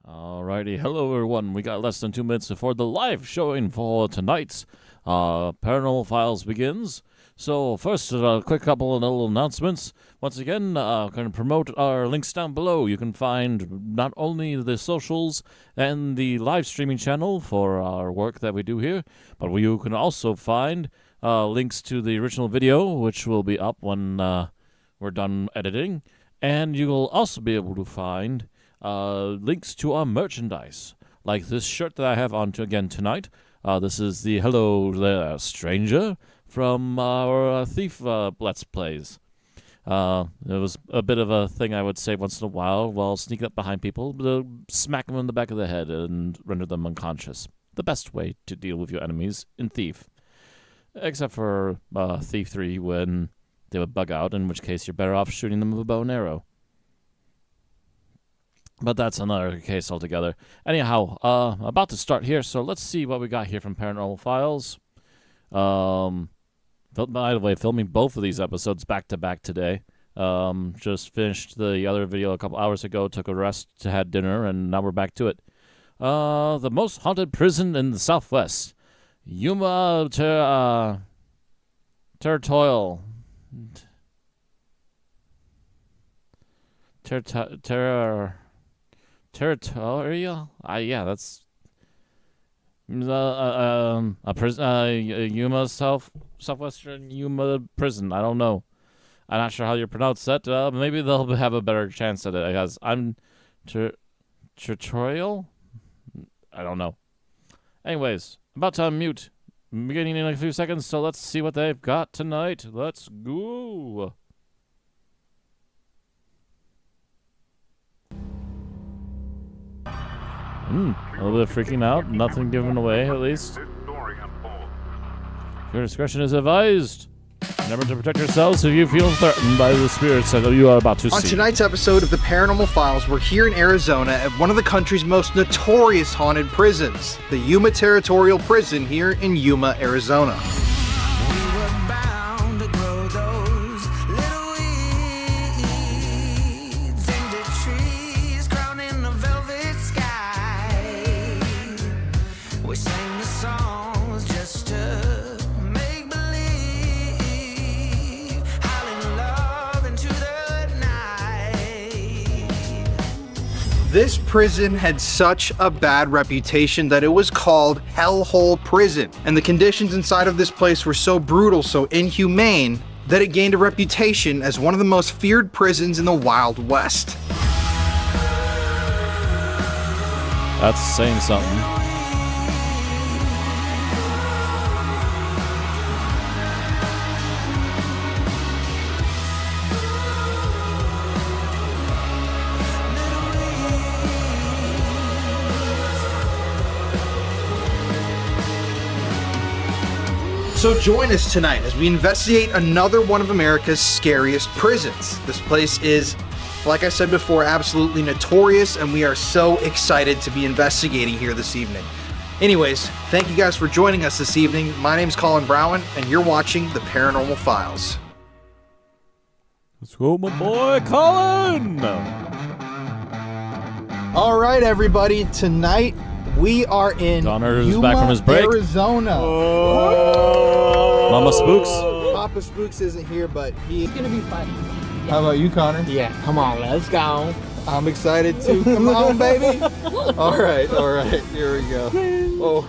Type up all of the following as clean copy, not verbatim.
Alrighty, hello everyone. We got less than 2 minutes before the live showing for tonight's Paranormal Files begins. So first, a quick couple of little announcements. Once again, going to promote our links down below. You can find not only the socials and the live streaming channel for our work that we do here, but you can also find links to the original video, which will be up when we're done editing. And you will also be able to find links to our merchandise, like this shirt that I have on again tonight. This is the Hello There Stranger from our Thief Let's Plays. It was a bit of a thing I would say once in a while sneaking up behind people, to smack them in the back of the head and render them unconscious. The best way to deal with your enemies in Thief. Except for Thief 3 when they would bug out, in which case you're better off shooting them with a bow and arrow. But that's another case altogether. Anyhow, about to start here, so let's see what we got here from Paranormal Files. By the way, filming both of these episodes back-to-back today. Just finished the other video a couple hours ago, took a rest to have dinner, and now we're back to it. The most haunted prison in the Southwest. Yuma, Territorial. Territorial? Yeah, that's a prison. Yuma Southwestern Yuma prison. I don't know. I'm not sure how you pronounce that. Maybe they'll have a better chance at it. Because I'm Territorial. I don't know. Anyways, about to unmute. Beginning in a few seconds. So let's see what they've got tonight. Let's go. A little bit of freaking out. Nothing given away, at least. Your discretion is advised. Remember to protect yourselves if you feel threatened by the spirits that you are about to see. On tonight's episode of the Paranormal Files, we're here in Arizona at one of the country's most notorious haunted prisons, the Yuma Territorial Prison here in Yuma, Arizona. This prison had such a bad reputation that it was called Hellhole Prison, and the conditions inside of this place were so brutal, so inhumane, that it gained a reputation as one of the most feared prisons in the Wild West. That's saying something. So join us tonight as we investigate another one of America's scariest prisons. This place is, like I said before, absolutely notorious, and we are so excited to be investigating here this evening. Anyways, thank you guys for joining us this evening. My name's Colin Browen, and you're watching the Paranormal Files. Let's go, my boy, Colin! All right, everybody. Tonight, we are in Yuma, back from his break. Arizona. Mama Spooks? Papa Spooks isn't here, but he's gonna be fun. How about you, Connor? Yeah, come on, let's go. I'm excited too. Come on, baby. All right, here we go. Oh.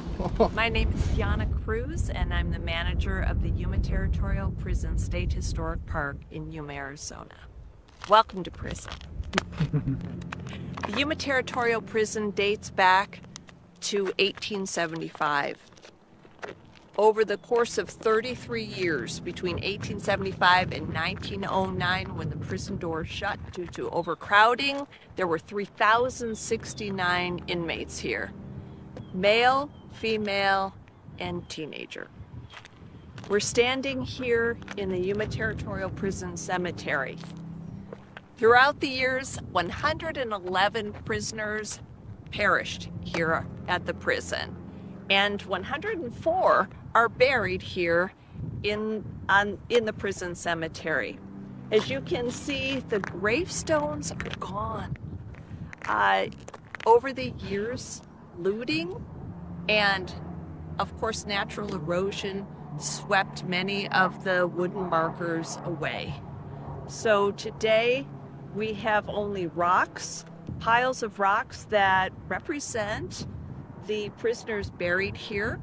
My name is Tiana Cruz, and I'm the manager of the Yuma Territorial Prison State Historic Park in Yuma, Arizona. Welcome to prison. The Yuma Territorial Prison dates back to 1875. Over the course of 33 years, between 1875 and 1909, when the prison doors shut due to overcrowding, there were 3,069 inmates here. Male, female, and teenager. We're standing here in the Yuma Territorial Prison Cemetery. Throughout the years, 111 prisoners perished here at the prison, and 104 are buried here in the prison cemetery. As you can see, the gravestones are gone. over the years, looting and, of course, natural erosion swept many of the wooden markers away. So today we have only rocks, piles of rocks that represent the prisoners buried here.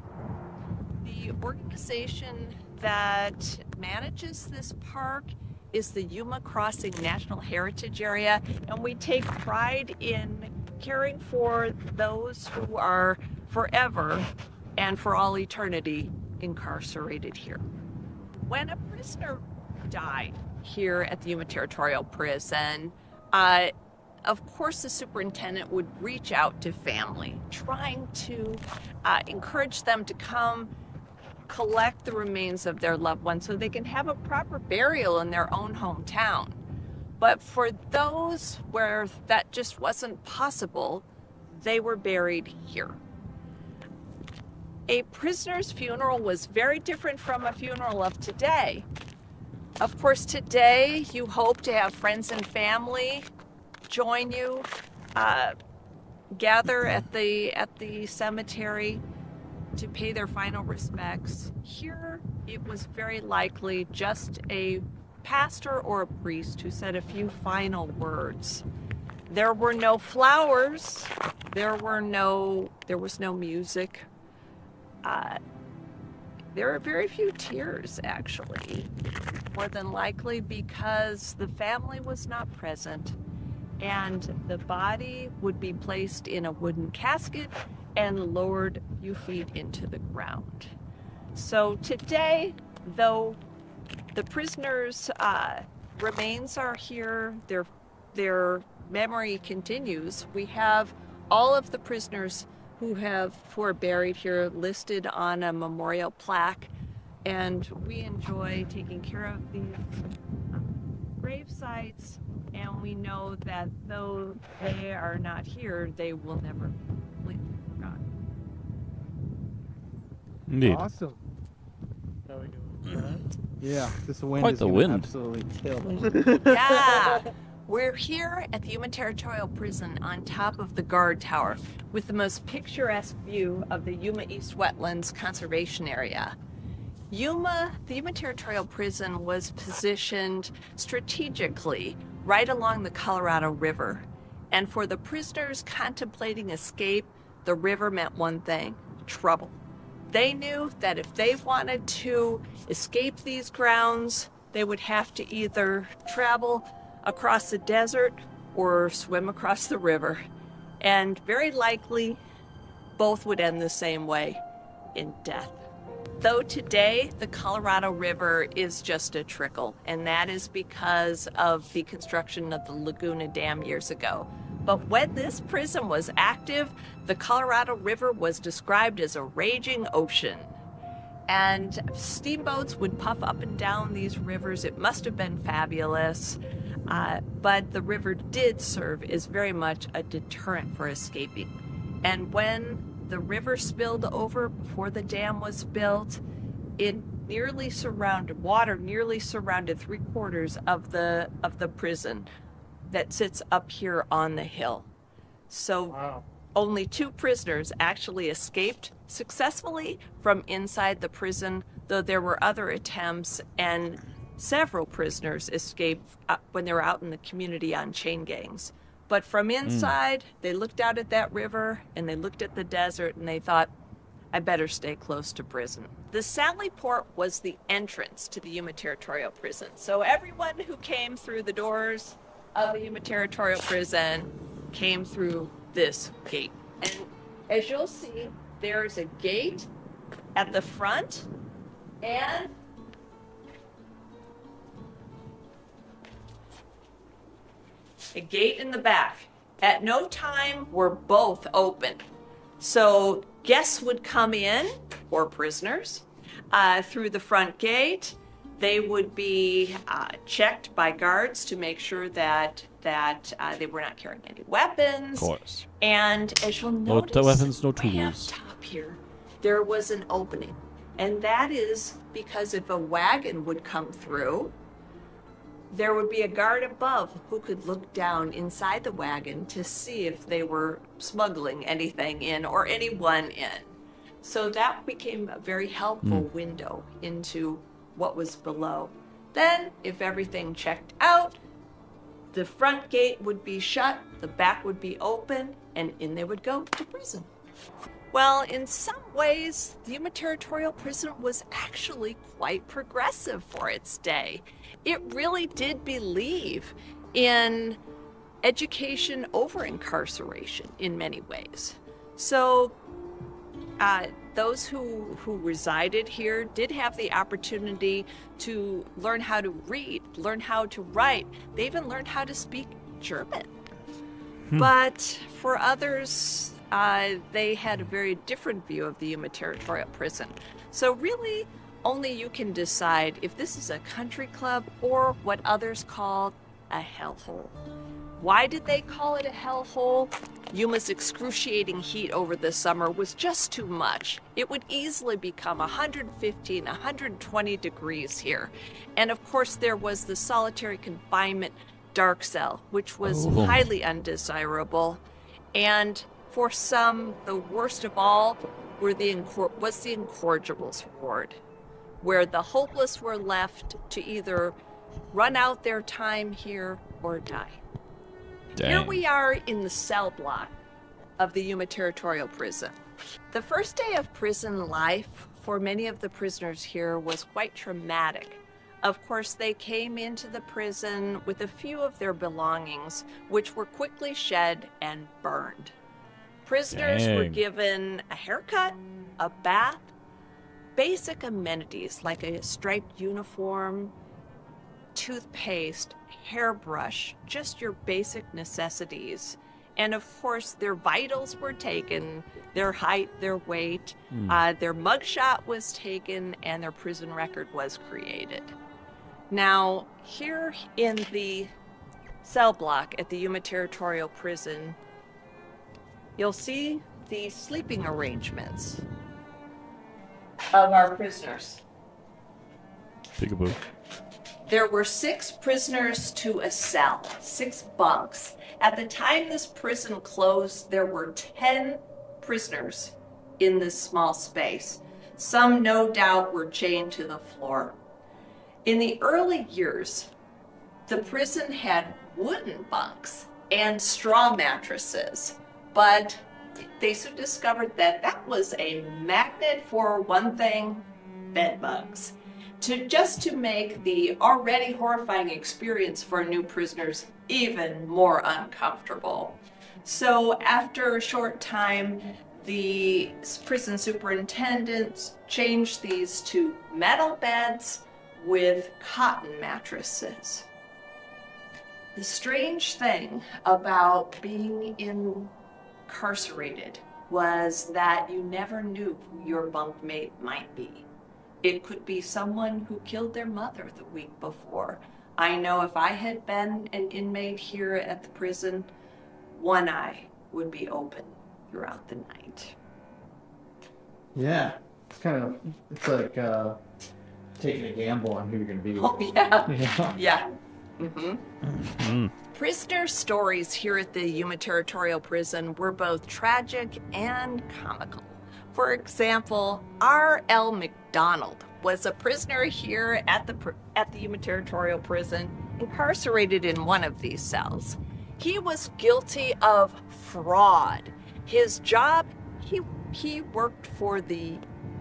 The organization that manages this park is the Yuma Crossing National Heritage Area, and we take pride in caring for those who are forever and for all eternity incarcerated here. When a prisoner died here at the Yuma Territorial Prison, of course the superintendent would reach out to family, trying to encourage them to come collect the remains of their loved ones so they can have a proper burial in their own hometown. But for those where that just wasn't possible, they were buried here. A prisoner's funeral was very different from a funeral of today. Of course, today you hope to have friends and family join you, gather at the cemetery to pay their final respects. Here, it was very likely just a pastor or a priest who said a few final words. There were no flowers. There was no music. There are very few tears, actually, more than likely because the family was not present, and the body would be placed in a wooden casket and lowered a few feet into the ground. So today, though the prisoners' remains are here, their memory continues. We have all of the prisoners who are buried here listed on a memorial plaque, and we enjoy taking care of these grave sites, and we know that though they are not here, they will never be completely forgotten. Indeed. Awesome. Yeah, this wind Quite is the gonna wind. absolutely kill. Yeah, we're here at the Yuma Territorial Prison on top of the guard tower with the most picturesque view of the Yuma East Wetlands Conservation Area. The Yuma Territorial Prison was positioned strategically right along the Colorado River. And for the prisoners contemplating escape, the river meant one thing: trouble. They knew that if they wanted to escape these grounds, they would have to either travel across the desert or swim across the river. And very likely, both would end the same way, in death. Though today, the Colorado River is just a trickle, and that is because of the construction of the Laguna Dam years ago. But when this prison was active, the Colorado River was described as a raging ocean. And steamboats would puff up and down these rivers. It must have been fabulous. But the river did serve as very much a deterrent for escaping. And when the river spilled over before the dam was built, water nearly surrounded 3/4 of the prison that sits up here on the hill. So only 2 prisoners actually escaped successfully from inside the prison, though there were other attempts, and several prisoners escaped when they were out in the community on chain gangs. But from inside, they looked out at that river and they looked at the desert and they thought, I better stay close to prison. The Sally Port was the entrance to the Yuma Territorial Prison. So everyone who came through the doors of the Yuma Territorial Prison came through this gate. And as you'll see, there's a gate at the front and a gate in the back. At no time were both open. So guests would come in, or prisoners, through the front gate. They would be checked by guards to make sure that they were not carrying any weapons. Of course. And as you'll No notice, weapons, no way up tools. top here, there was an opening. And that is because if a wagon would come through, There would be a guard above who could look down inside the wagon to see if they were smuggling anything in or anyone in. So that became a very helpful window into what was below. Then, if everything checked out, the front gate would be shut, the back would be open, and in they would go to prison. Well, in some ways, the Yuma Territorial Prison was actually quite progressive for its day. It really did believe in education over incarceration in many ways. So those who resided here did have the opportunity to learn how to read, learn how to write. They even learned how to speak German. But for others, they had a very different view of the Yuma Territorial Prison. So really, only you can decide if this is a country club or what others call a hellhole. Why did they call it a hellhole? Yuma's excruciating heat over the summer was just too much. It would easily become 115, 120 degrees here. And of course, there was the solitary confinement dark cell, which was highly undesirable. And for some, the worst of all was the incorrigibles ward, where the hopeless were left to either run out their time here or die. Dang. Here we are in the cell block of the Yuma Territorial Prison. The first day of prison life for many of the prisoners here was quite traumatic. Of course, they came into the prison with a few of their belongings, which were quickly shed and burned. Prisoners were Dang. given a haircut, a bath, basic amenities like a striped uniform, toothpaste, hairbrush, just your basic necessities. And of course, their vitals were taken, their height, their weight, their mugshot was taken, and their prison record was created. Now, here in the cell block at the Yuma Territorial Prison, you'll see the sleeping arrangements of our prisoners. Peekaboo. There were 6 prisoners to a cell, 6 bunks. At the time this prison closed, there were 10 prisoners in this small space. Some, no doubt, were chained to the floor. In the early years, the prison had wooden bunks and straw mattresses, but they soon discovered that that was a magnet for one thing, bed bugs. To make the already horrifying experience for new prisoners even more uncomfortable. So after a short time, the prison superintendent changed these to metal beds with cotton mattresses. The strange thing about being incarcerated was that you never knew who your bunkmate might be. It could be someone who killed their mother the week before. I know if I had been an inmate here at the prison, one eye would be open throughout the night. Yeah, it's like taking a gamble on who you're going to be with. Oh, yeah. Yeah. Yeah. Prisoner stories here at the Yuma Territorial Prison were both tragic and comical. For example, R.L. McDonald was a prisoner here at the Yuma Territorial Prison, incarcerated in one of these cells. He was guilty of fraud. His job, he worked for the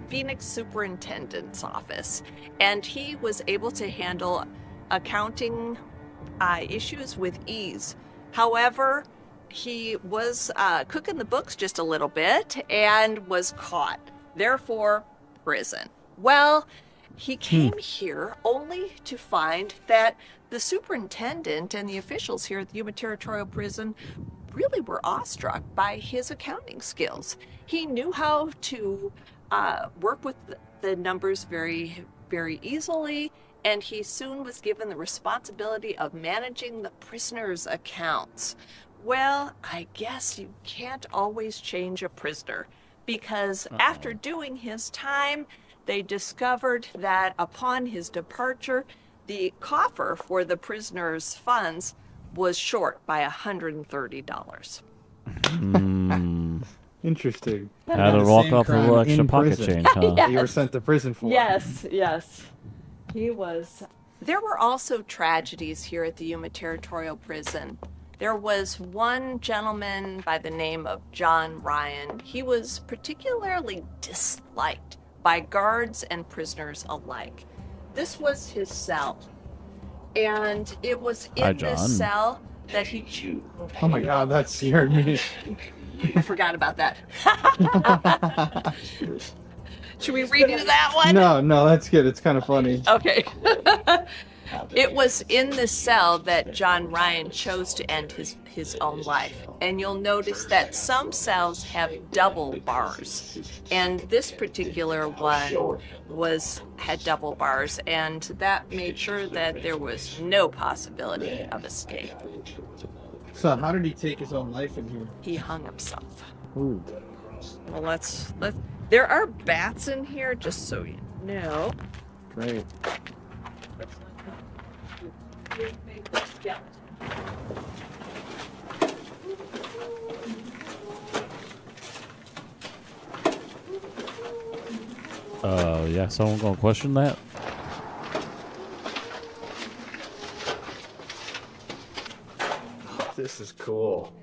Phoenix Superintendent's office, and he was able to handle accounting issues with ease. However, he was cooking the books just a little bit and was caught. Therefore, prison. Well, he came here only to find that the superintendent and the officials here at the Yuma Territorial Prison really were awestruck by his accounting skills. He knew how to work with the numbers very, very easily, and he soon was given the responsibility of managing the prisoners' accounts. Well, I guess you can't always change a prisoner, because after doing his time, they discovered that upon his departure, The coffer for the prisoner's funds was short by $130. Interesting. Had to The walk same off a crime little extra in pocket prison. change, huh? that you were sent to prison for. Yes, yes. He was. There were also tragedies here at the Yuma Territorial Prison. There was one gentleman by the name of John Ryan. He was particularly disliked by guards and prisoners alike. This was his cell. And it was Hi, in John. this cell that he chewed. Oh my god, that scared me. I forgot about that. Should we redo that one? No, that's good. It's kind of funny. Okay. It was in this cell that John Ryan chose to end his own life. And you'll notice that some cells have double bars. And this particular one had double bars, and that made sure that there was no possibility of escape. So how did he take his own life in here? He hung himself. Ooh. Well, let's there are bats in here, just so you know. Great. Yeah, someone gonna question that? This is cool.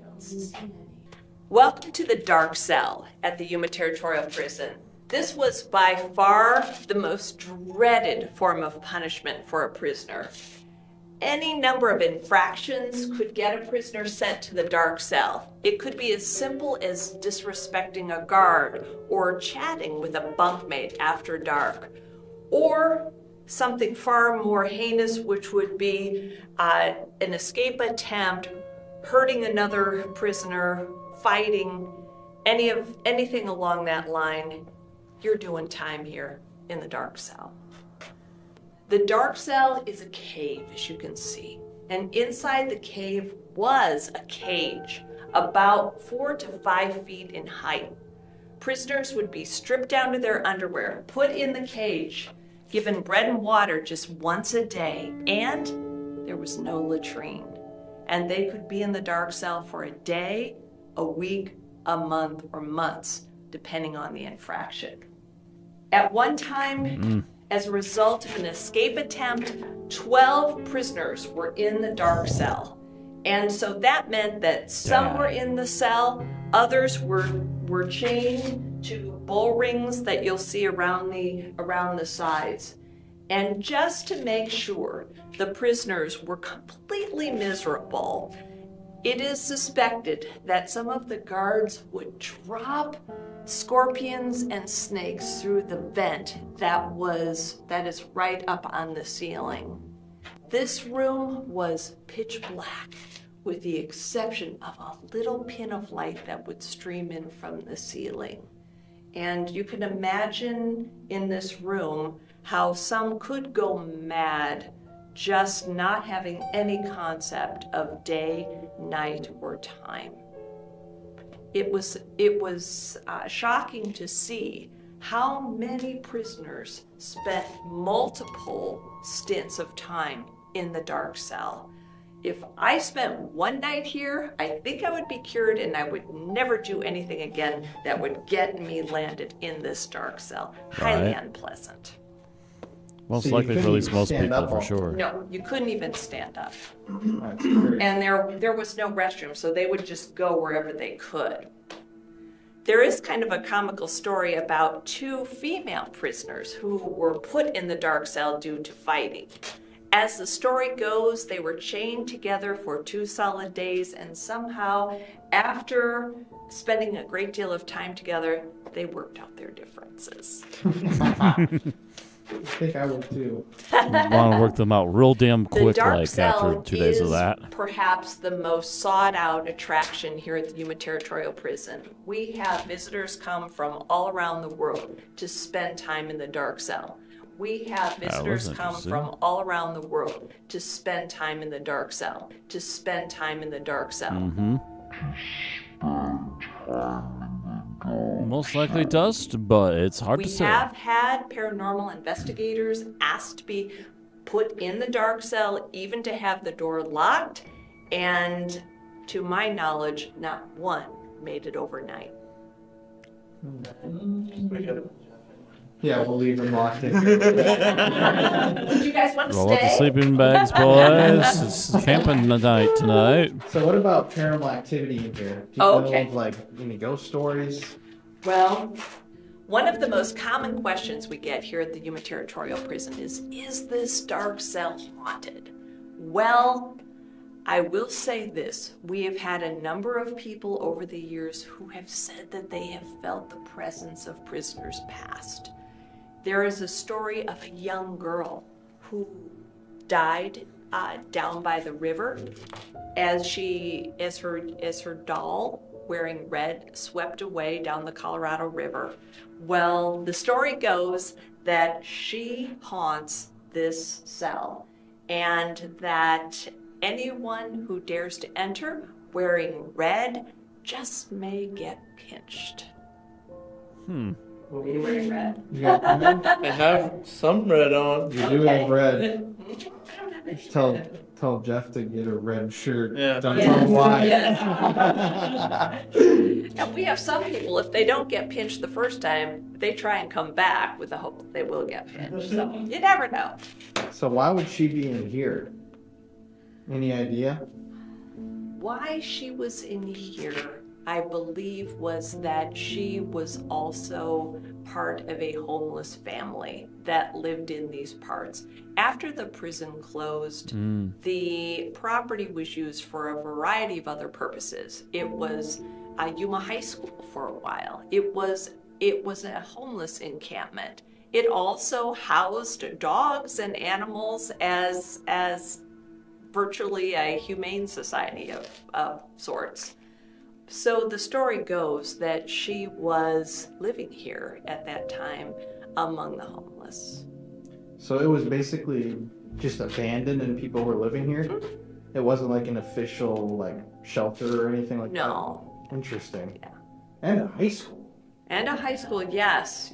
Welcome to the dark cell at the Yuma Territorial Prison. This was by far the most dreaded form of punishment for a prisoner. Any number of infractions could get a prisoner sent to the dark cell. It could be as simple as disrespecting a guard or chatting with a bunkmate after dark, or something far more heinous, which would be an escape attempt, hurting another prisoner, fighting, anything along that line. You're doing time here in the dark cell. The dark cell is a cave, as you can see, and inside the cave was a cage about 4 to 5 feet in height. Prisoners would be stripped down to their underwear, put in the cage, given bread and water just once a day, and there was no latrine. And they could be in the dark cell for a day, a week, a month, or months, depending on the infraction. At one time, as a result of an escape attempt, 12 prisoners were in the dark cell. And so that meant that some were in the cell, others were chained to bull rings that you'll see around the sides. And just to make sure the prisoners were completely miserable, it is suspected that some of the guards would drop scorpions and snakes through the vent that is right up on the ceiling. This room was pitch black, with the exception of a little pin of light that would stream in from the ceiling. And you can imagine in this room how some could go mad just not having any concept of day, night, or time. It was shocking to see how many prisoners spent multiple stints of time in the dark cell. If I spent one night here, I think I would be cured and I would never do anything again that would get me landed in this dark cell. Highly Right. unpleasant. Most So you likely for at couldn't least even most stand people, up for all- sure. No, you couldn't even stand up. That's great. And there was no restroom, so they would just go wherever they could. There is kind of a comical story about 2 female prisoners who were put in the dark cell due to fighting. As the story goes, they were chained together for 2 solid days, and somehow, after spending a great deal of time together, they worked out their differences. I think I would too. Want to work them out real damn The quick, dark like cell after 2 days of is that. perhaps the most sought-out attraction here at the Yuma Territorial Prison. We have visitors come from all around the world to spend time in the dark cell. We have visitors was come interesting. from all around the world to spend time in the dark cell, to spend time in the dark cell. Mm-hmm. Most likely dust, but it's hard We to say. have had paranormal investigators asked to be put in the dark cell, even to have the door locked, and to my knowledge, not one made it overnight. Yeah, we'll leave them locked in. Do you guys want to Roll out the stay? sleeping bags, boys. It's camping night tonight. So what about paranormal activity in here? Do you Okay. know of, like, any ghost stories? Well, one of the most common questions we get here at the Yuma Territorial Prison is this dark cell haunted? Well, I will say this. We have had a number of people over the years who have said that they have felt the presence of prisoners past. There is a story of a young girl who died down by the river as her doll wearing red swept away down the Colorado River. Well, the story goes that she haunts this cell, and that anyone who dares to enter wearing red just may get pinched. Are you wearing red? Yeah, I have some red on. you do have red. Tell Jeff to get a red shirt. Yeah. Don't tell him why. And we have some people, if they don't get pinched the first time, they try and come back with the hope that they will get pinched. So you never know. So why would she be in here? Any idea? Why she was in here, I believe, was that she was also part of a homeless family that lived in these parts. After the prison closed, the property was used for a variety of other purposes. It was a Yuma High School for a while. It was a homeless encampment. It also housed dogs and animals as virtually a humane society of sorts. So the story goes that she was living here at that time among the homeless. So it was basically just abandoned and people were living here? It wasn't like an official like shelter or anything like that? No. Interesting. Yeah. And a high school. And a high school, yes.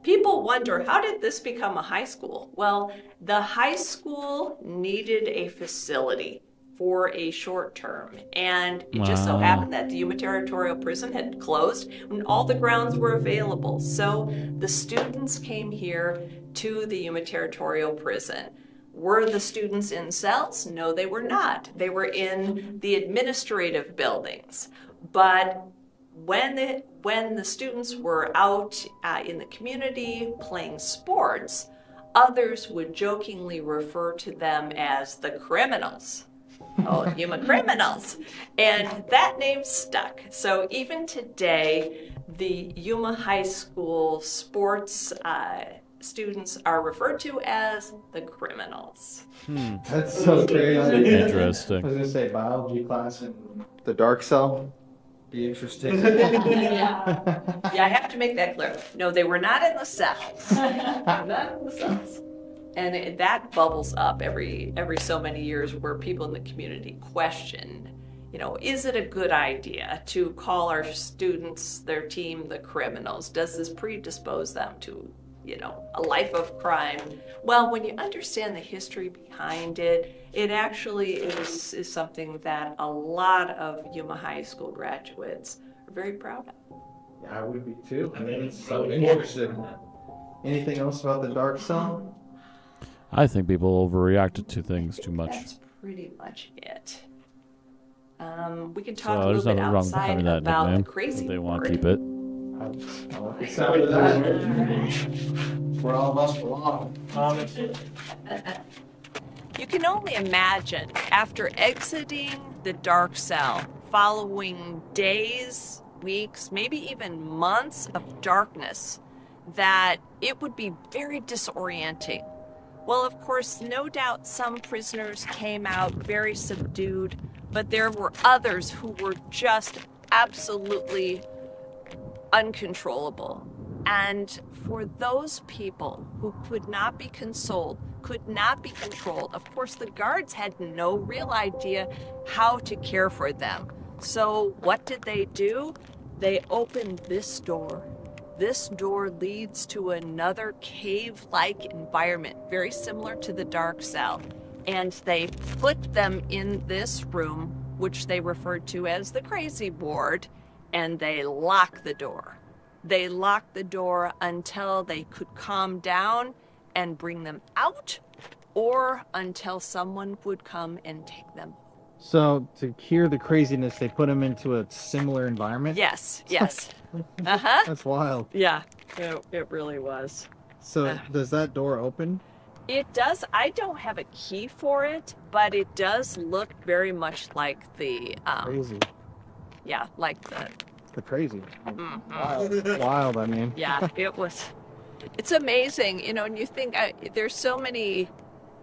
People wonder, how did this become a high school? Well, the high school needed a facility for a short term. And it just so happened that the Yuma Territorial Prison had closed when all the grounds were available. So the students came here to the Yuma Territorial Prison. Were the students in cells? No, they were not. They were in the administrative buildings. But when the students were out in the community playing sports, others would jokingly refer to them as the criminals. Oh, Yuma criminals. And that name stuck. So even today, the Yuma High School sports students are referred to as the criminals. That's so crazy. I Interesting. was gonna say biology class in the dark cell. Be interesting. Yeah, I have to make that clear. No, they were not in the cells. Not in the cells. And that bubbles up every so many years where people in the community question, is it a good idea to call our students, their team, the criminals? Does this predispose them to, a life of crime? Well, when you understand the history behind it, it actually is something that a lot of Yuma High School graduates are very proud of. Yeah, I would be too. I mean, it's so interesting. Anything else about the dark cell? I think people overreacted to things too much. That's pretty much it. We can So talk a there's little bit nothing wrong with outside having that about the nickname. crazy If they want word. to keep it. I like the sound of that. Where all of us belong. You can only imagine, after exiting the dark cell, following days, weeks, maybe even months of darkness, that it would be very disorienting. Well, of course, no doubt some prisoners came out very subdued, but there were others who were just absolutely uncontrollable. And for those people who could not be consoled, could not be controlled, of course, the guards had no real idea how to care for them. So what did they do? They opened this door This door leads to another cave-like environment, very similar to the dark cell. And they put them in this room, which they referred to as the crazy ward, and they lock the door. They locked the door until they could calm down and bring them out, or until someone would come and take them. So to cure the craziness, they put him into a similar environment? Yes, yes. Uh-huh. That's wild. Yeah, it really was. So does that door open? It does. I don't have a key for it, but it does look very much like the, Crazy. yeah, like The crazy. mhm. Wild, I mean. Yeah, it's amazing, and you think there's so many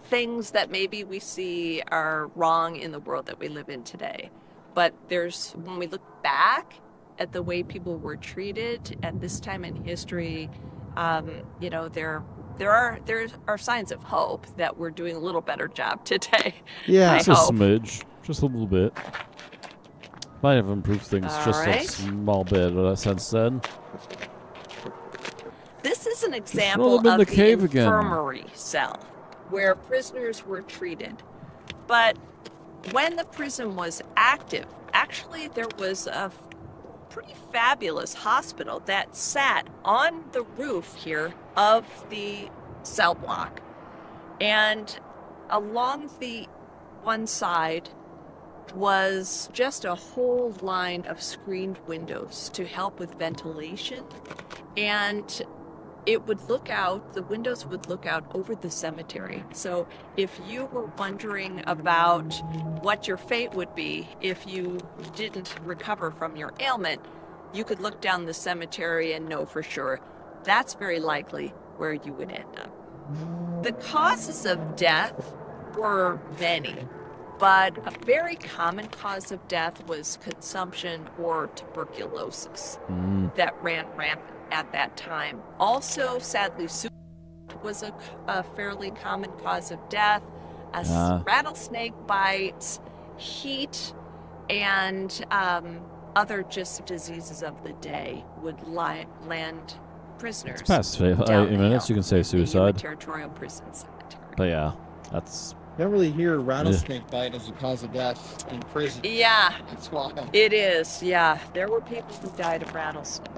things that maybe we see are wrong in the world that we live in today. But when we look back at the way people were treated at this time in history, there are signs of hope that we're doing a little better job today. Yeah. Just a smidge. Just a little bit. Might have improved things All just right. a small bit since then. This is an example them in of the the cave again. infirmary cell where prisoners were treated. But when the prison was active, actually there was a pretty fabulous hospital that sat on the roof here of the cell block. And along the one side was just a whole line of screened windows to help with ventilation. And the windows would look out over the cemetery. So if you were wondering about what your fate would be if you didn't recover from your ailment, you could look down the cemetery and know for sure that's very likely where you would end up. The causes of death were many, but a very common cause of death was consumption or tuberculosis that ran rampant at that time. Also, sadly, suicide was a fairly common cause of death. Rattlesnake bites, heat, and other just diseases of the day would land prisoners. It's past 8 down the minutes. hill You can say in the Yuma suicide. Territorial Prison Cemetery. But yeah, that's... You don't really hear rattlesnake bite as a cause of death in prison. Yeah, That's wild. it is. Yeah, there were people who died of rattlesnake.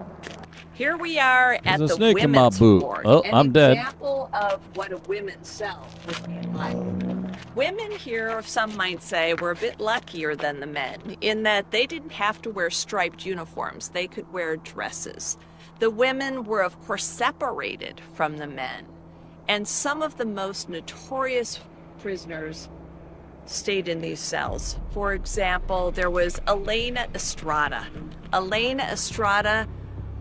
Here we are at There's a the snake in my women's boot. ward. Oh, I'm dead. An example of what a women's cell would be like. Women here, some might say, were a bit luckier than the men in that they didn't have to wear striped uniforms. They could wear dresses. The women were, of course, separated from the men. And some of the most notorious prisoners stayed in these cells. For example, there was Elena Estrada. Elena Estrada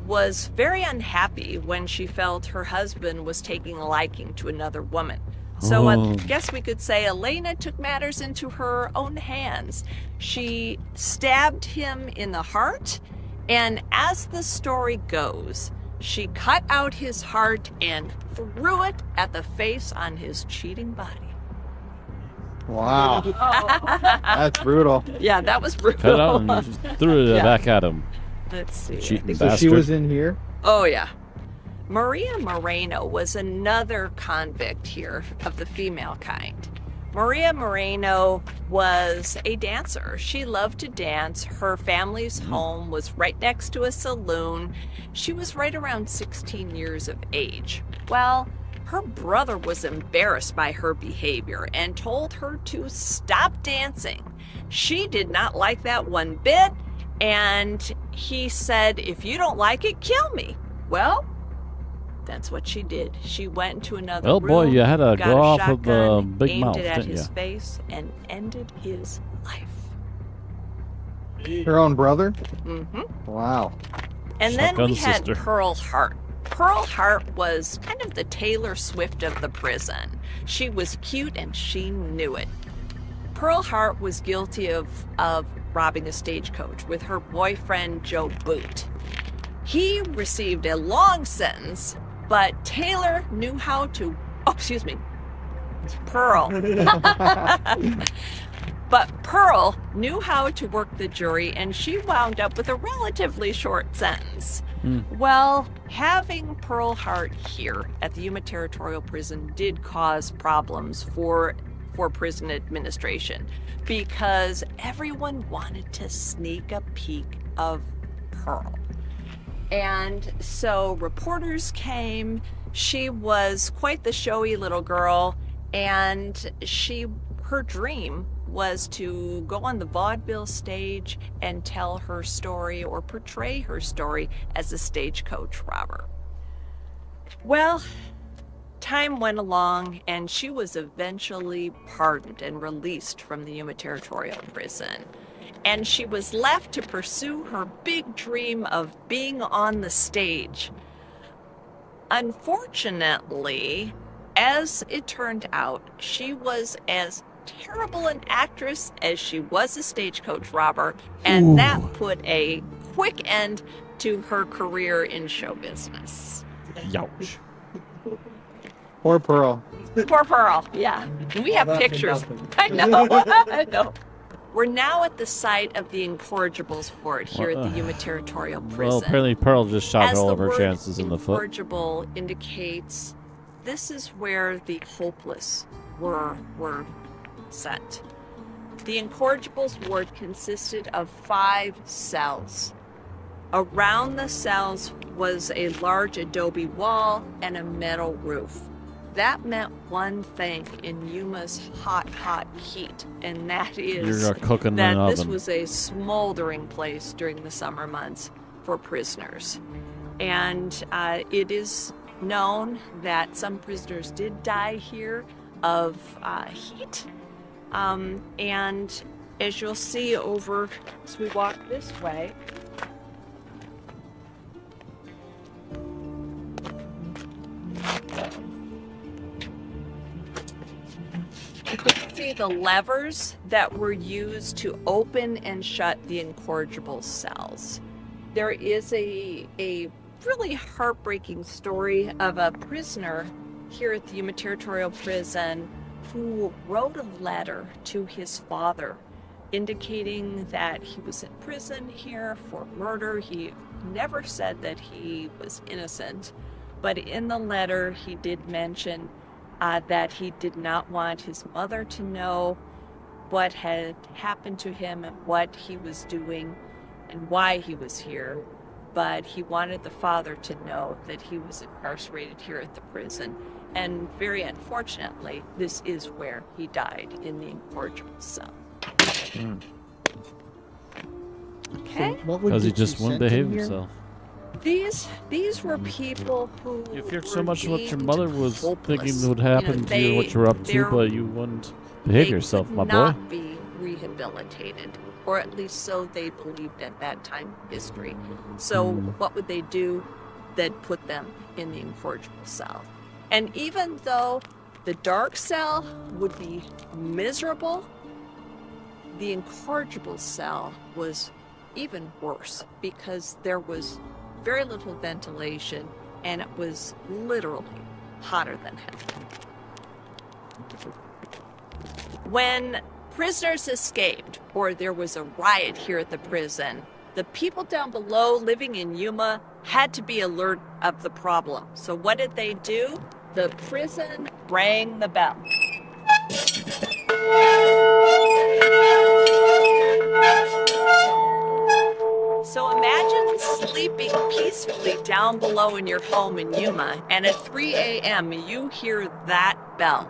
was very unhappy when she felt her husband was taking a liking to another woman. So I guess we could say Elena took matters into her own hands. She stabbed him in the heart, and as the story goes, she cut out his heart and threw it at the face on his cheating body. Wow. That's brutal. Yeah, that was brutal. Cut it out and just threw it Yeah. back at him. Let's see. Cheating So bastard. she was in here? Oh, yeah. Maria Moreno was another convict here of the female kind. Maria Moreno was a dancer. She loved to dance. Her family's home was right next to a saloon. She was right around 16 years of age. Well, her brother was embarrassed by her behavior and told her to stop dancing. She did not like that one bit, and he said, "If you don't like it, kill me." Well, that's what she did. She went into another room. Well, boy, you had to got go a off of the shotgun, big aimed mouth, it at didn't his you? face, and ended his life. Her own brother? hmm Wow. And then we Shotgun had sister. Pearl Hart. Pearl Hart was kind of the Taylor Swift of the prison. She was cute and she knew it. Pearl Hart was guilty of robbing a stagecoach with her boyfriend Joe Boot. He received a long sentence, but Taylor knew how to, Pearl. But Pearl knew how to work the jury, and she wound up with a relatively short sentence. Well, having Pearl Hart here at the Yuma Territorial Prison did cause problems for prison administration, because everyone wanted to sneak a peek of Pearl. And so reporters came. She was quite the showy little girl, and her dream was to go on the vaudeville stage and tell her story or portray her story as a stagecoach robber. Well, time went along, and she was eventually pardoned and released from the Yuma Territorial Prison. And she was left to pursue her big dream of being on the stage. Unfortunately, as it turned out, she was as terrible an actress as she was a stagecoach robber, and that put a quick end to her career in show business. Youch. Poor Pearl. Poor Pearl, yeah. We have pictures. I know, I know. We're now at the site of the incorrigibles fort here at the Yuma Territorial Prison. Well, apparently Pearl just shot As all the of her word chances in the foot. incorrigible indicates, this is where the hopeless were sent. The incorrigibles ward consisted of 5 cells. Around the cells was a large adobe wall and a metal roof. That meant one thing in Yuma's hot, hot heat, and that is You're cooking that in an this oven. was a smoldering place during the summer months for prisoners. And it is known that some prisoners did die here of heat. And as you'll see over as we walk this way, you can see the levers that were used to open and shut the incorrigible cells. There is a really heartbreaking story of a prisoner here at the Yuma Territorial Prison who wrote a letter to his father indicating that he was in prison here for murder. He never said that he was innocent, but in the letter he did mention that he did not want his mother to know what had happened to him and what he was doing and why he was here, but he wanted the father to know that he was incarcerated here at the prison. And very unfortunately, this is where he died, in the incorrigible cell. Okay? What would Because he get just you wouldn't sent in behave here? himself. These were people who You feared so were much what your deemed mother was hopeless. thinking would happen to you, what you were up to, they're- but you wouldn't behave they yourself, could my boy. not be rehabilitated, or at least so they believed at that time in history. So what would they do? They'd put them in the incorrigible cell. And even though the dark cell would be miserable, the incorrigible cell was even worse because there was very little ventilation and it was literally hotter than hell. When prisoners escaped, or there was a riot here at the prison, the people down below living in Yuma had to be alert of the problem. So what did they do? The prison rang the bell. So imagine sleeping peacefully down below in your home in Yuma, and at 3 a.m. you hear that bell.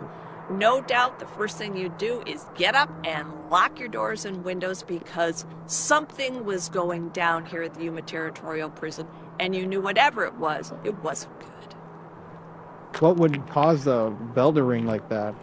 No doubt the first thing you do is get up and lock your doors and windows because something was going down here at the Yuma Territorial Prison, and you knew whatever it wasn't good. What would cause the bell to ring like that?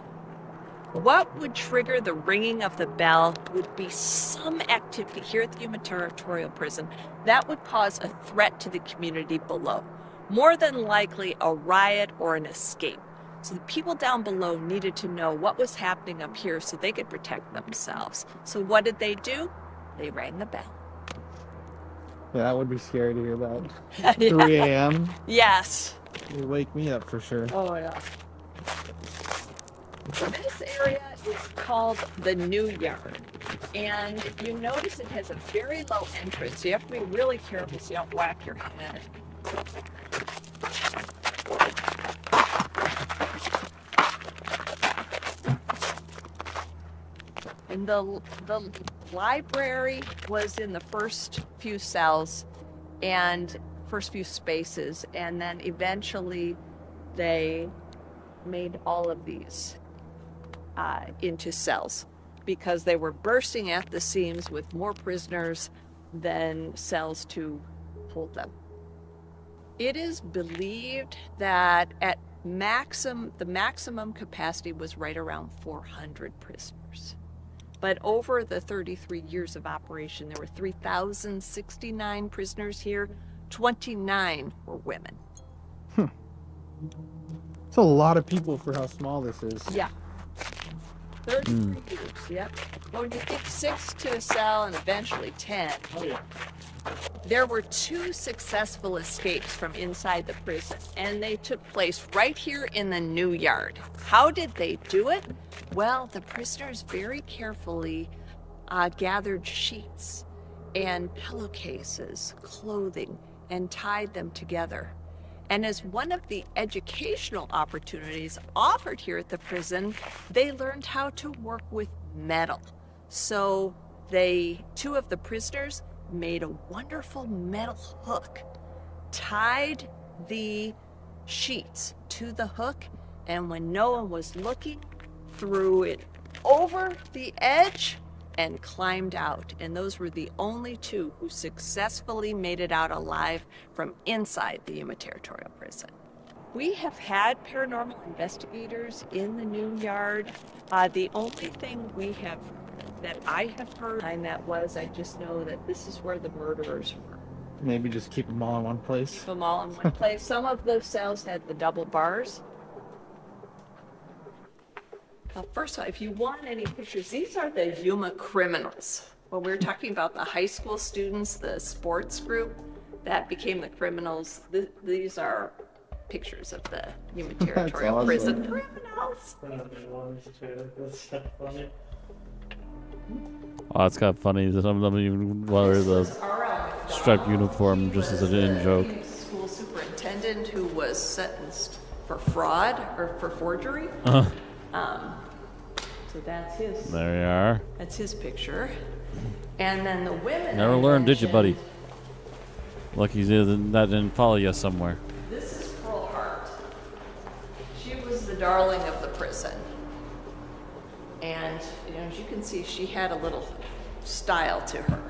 What would trigger the ringing of the bell would be some activity here at the Yuma Territorial Prison that would cause a threat to the community below. More than likely a riot or an escape. So the people down below needed to know what was happening up here so they could protect themselves. So what did they do? They rang the bell. Yeah, that would be scary to hear that. Yeah. 3 a.m. Yes. It would wake me up for sure. Oh, yeah. This area is called the New Yard. And you notice it has a very low entrance, so you have to be really careful so you don't whack your head. And the library was in the first few cells and first few spaces, and then eventually they made all of these into cells because they were bursting at the seams with more prisoners than cells to hold them. It is believed that at the maximum capacity was right around 400 prisoners. But over the 33 years of operation, there were 3,069 prisoners here. 29 were women. It's a lot of people for how small this is. Yeah. 33 years, yep. Well, when you think 6 to a cell and eventually 10. Oh, yeah. There were 2 successful escapes from inside the prison, and they took place right here in the New Yard. How did they do it? Well, the prisoners very carefully gathered sheets and pillowcases, clothing, and tied them together. And as one of the educational opportunities offered here at the prison, they learned how to work with metal. So 2 of the prisoners made a wonderful metal hook, tied the sheets to the hook, and when no one was looking, threw it over the edge and climbed out. And those were the only 2 who successfully made it out alive from inside the Yuma Territorial Prison. We have had paranormal investigators in the New Yard. The only thing that I have heard, and that was, I just know that this is where the murderers were. Maybe just keep them all in one place. Keep them all in one place. Some of those cells had the double bars. First of all, if you want any pictures, these are the Yuma criminals. When we were talking about the high school students, the sports group that became the criminals, these are pictures of the Yuma Territorial awesome. Prison criminals. That's so funny. Oh, it's kind of funny that some of them even wear the striped uniform just as an in-joke. School superintendent who was sentenced for fraud or for forgery. So that's his. There you are. That's his picture. And then the women. Never learned, did you, buddy? Lucky that didn't follow you somewhere. This is Pearl Hart. She was the darling of the prison. And, as you can see, she had a little style to her.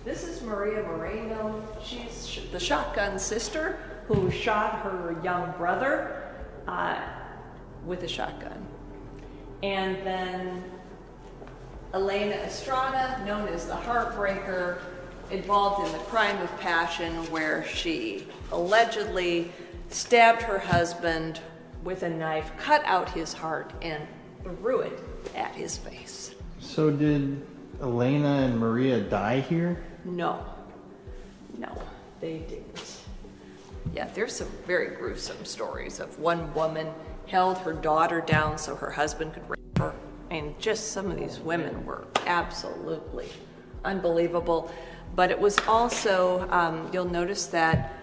This is Maria Moreno. She's the shotgun sister who shot her young brother with a shotgun. And then Elena Estrada, known as the Heartbreaker, involved in the crime of passion where she allegedly stabbed her husband with a knife, cut out his heart, and threw it at his face. So did Elena and Maria die here? No, they didn't. Yeah, there's some very gruesome stories of one woman held her daughter down so her husband could rape her. I mean, just some of these women were absolutely unbelievable. But it was also, you'll notice that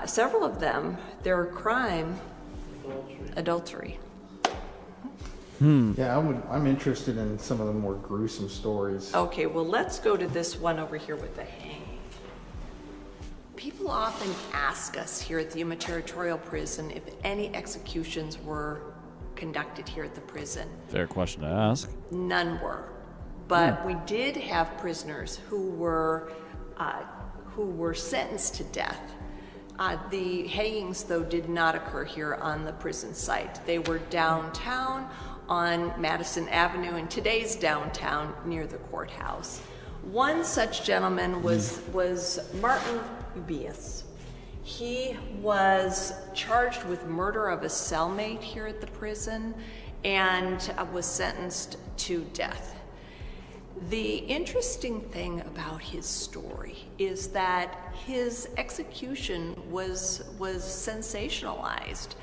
several of them, their crime, adultery. Yeah, I'm interested in some of the more gruesome stories. Okay, well, let's go to this one over here with the hanging. People often ask us here at the Yuma Territorial Prison if any executions were conducted here at the prison. Fair question to ask. None were. But we did have prisoners who were sentenced to death. The hangings, though, did not occur here on the prison site. They were downtown on Madison Avenue in today's downtown near the courthouse. One such gentleman was Martin Ubias. He was charged with murder of a cellmate here at the prison and was sentenced to death. The interesting thing about his story is that his execution was sensationalized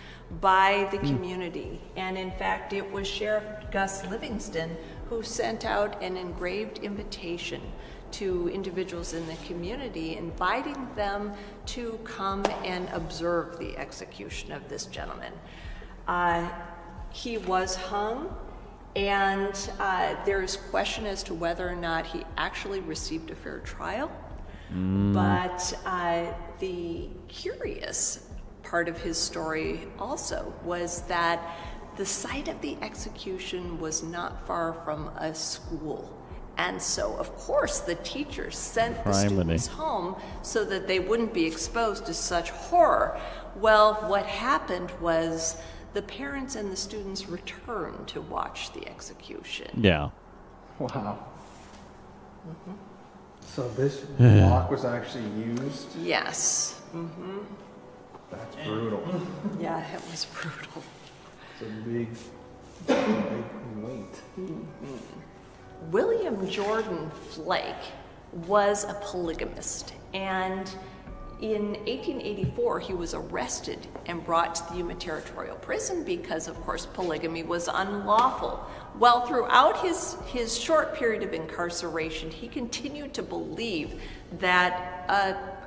by the community. And in fact, it was Sheriff Gus Livingston who sent out an engraved invitation to individuals in the community, inviting them to come and observe the execution of this gentleman. He was hung, and there's question as to whether or not he actually received a fair trial. But the curious part of his story also was that the site of the execution was not far from a school. And so, of course, the teachers sent the students home so that they wouldn't be exposed to such horror. Well, what happened was the parents and the students returned to watch the execution. Yeah. Wow. So this block was actually used? Yes. That's brutal. Yeah, it was brutal. It's a big weight. William Jordan Flake was a polygamist, and in 1884 he was arrested and brought to the Yuma Territorial Prison because, of course, polygamy was unlawful. Well, throughout his short period of incarceration, he continued to believe that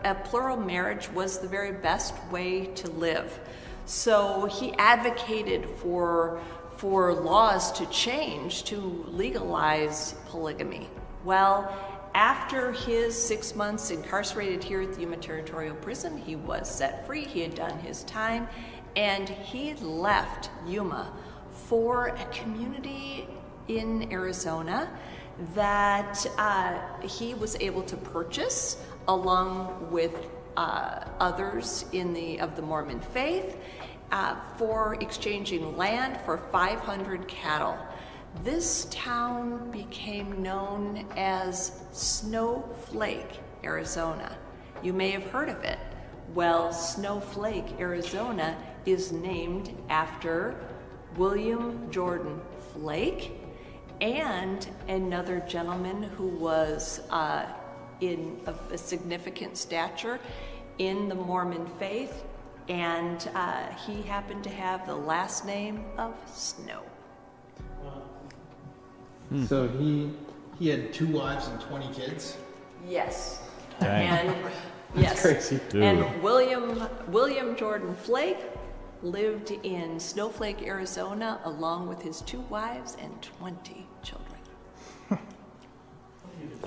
a plural marriage was the very best way to live. So he advocated for laws to change to legalize polygamy. Well, after his 6 months incarcerated here at the Yuma Territorial Prison, he was set free. He had done his time, and he left Yuma for a community in Arizona that he was able to purchase along with others of the Mormon faith, for exchanging land for 500 cattle. This town became known as Snowflake, Arizona. You may have heard of it. Well, Snowflake, Arizona is named after William Jordan Flake and another gentleman who was in a significant stature in the Mormon faith, and he happened to have the last name of Snow. So he had 2 wives and 20 kids? Yes. Dang. And yes. Crazy. Dude. And William Jordan Flake lived in Snowflake, Arizona, along with his 2 wives and 20 children.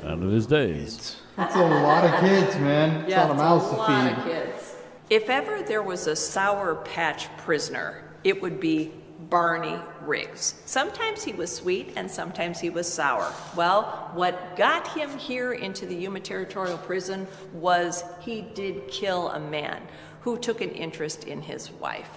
End of his days. That's a lot of kids, man. It's a lot of mouths to lot of feed. kids. If ever there was a Sour Patch prisoner, it would be Barney Riggs. Sometimes he was sweet and sometimes he was sour. Well, what got him here into the Yuma Territorial Prison was he did kill a man who took an interest in his wife.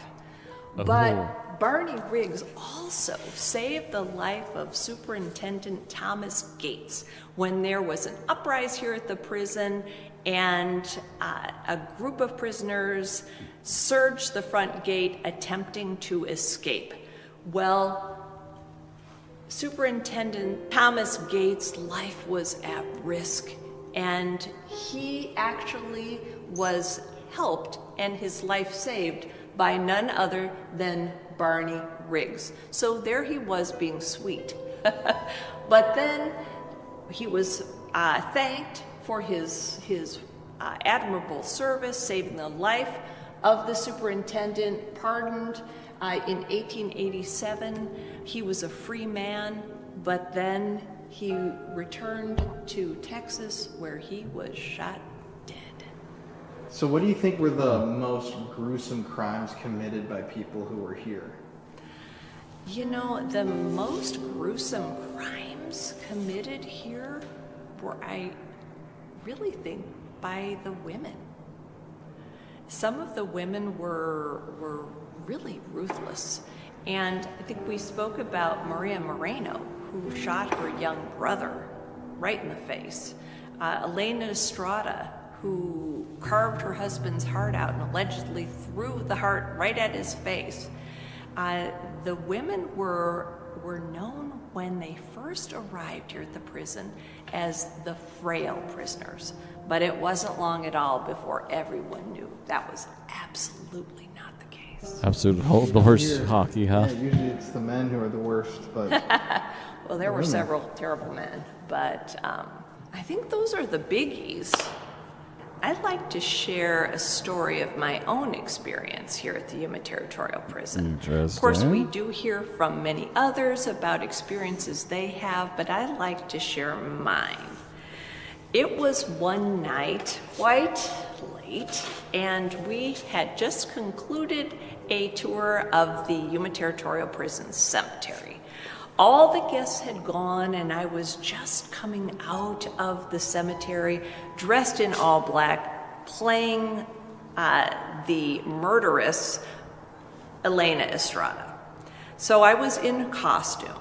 But Barney Riggs also saved the life of Superintendent Thomas Gates when there was an uprising here at the prison, and a group of prisoners surged the front gate attempting to escape. Well, Superintendent Thomas Gates' life was at risk, and he actually was helped and his life saved by none other than Barney Riggs. So there he was being sweet. But then he was thanked for his admirable service, saving the life of the superintendent, pardoned in 1887. He was a free man, but then he returned to Texas where he was shot dead. So what do you think were the most gruesome crimes committed by people who were here? You know, the most gruesome crimes committed here were, I really think, by the women. Some of the women were really ruthless. And I think we spoke about Maria Moreno, who shot her young brother right in the face. Elena Estrada, who carved her husband's heart out and allegedly threw the heart right at his face. The women were were known when they first arrived here at the prison as the frail prisoners. But it wasn't long at all before everyone knew that was absolutely not the case. Absolute horse hockey, huh? Yeah, usually it's the men who are the worst, but Well, there were several terrible men, but I think those are the biggies. I'd like to share a story of my own experience here at the Yuma Territorial Prison. Interesting. Of course, we do hear from many others about experiences they have, but I'd like to share mine. It was one night, quite late, and we had just concluded a tour of the Yuma Territorial Prison Cemetery. All the guests had gone, and I was just coming out of the cemetery, dressed in all black, playing the murderess Elena Estrada. So I was in costume,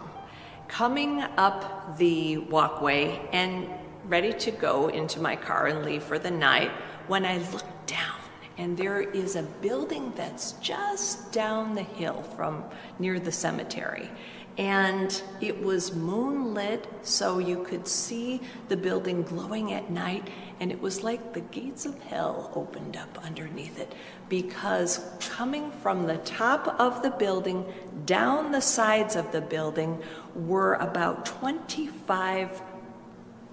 coming up the walkway and ready to go into my car and leave for the night, when I looked down, and there is a building that's just down the hill from near the cemetery. And it was moonlit, so you could see the building glowing at night, and it was like the gates of hell opened up underneath it, because coming from the top of the building down the sides of the building were about 25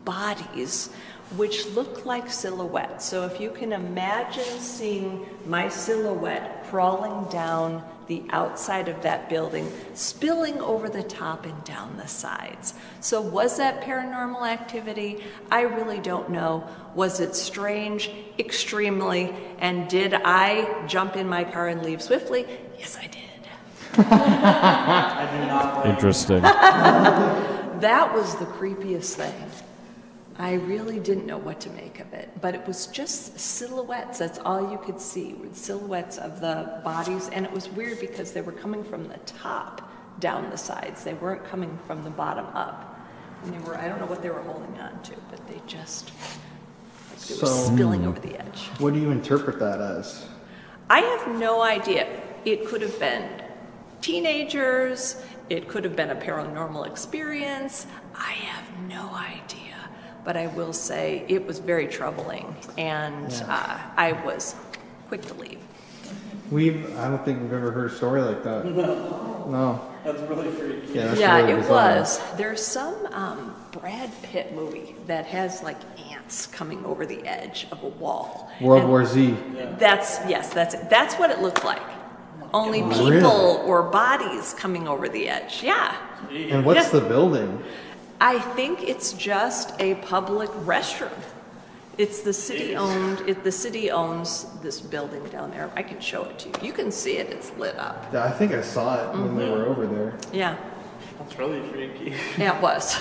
bodies which looked like silhouettes. So if you can imagine seeing my silhouette crawling down the outside of that building, spilling over the top and down the sides. So was that paranormal activity? I really don't know. Was it strange? Extremely. And did I jump in my car and leave swiftly? Yes, I did. I do not blame Interesting. That was the creepiest thing. I really didn't know what to make of it, but it was just silhouettes. That's all you could see, were silhouettes of the bodies, and it was weird because they were coming from the top down the sides. They weren't coming from the bottom up. And they were, I don't know what they were holding on to, but they just, like they were spilling over the edge. what do you interpret that as? I have no idea. It could have been teenagers. It could have been a paranormal experience. I have no idea. But I will say it was very troubling, and I was quick to leave. I don't think we've ever heard a story like that. No. That's really freaky. Yeah, that's Yeah, really it bizarre. was. There's some Brad Pitt movie that has like ants coming over the edge of a wall. World And War Z. That's it. That's what it looked like. Only people Really? or bodies coming over the edge. Yeah. And what's the building? I think it's just a public restroom. It's the city owned. The city owns this building down there. I can show it to you. You can see it. It's lit up. Yeah, I think I saw it when we were over there. Yeah. That's really freaky. Yeah, it was.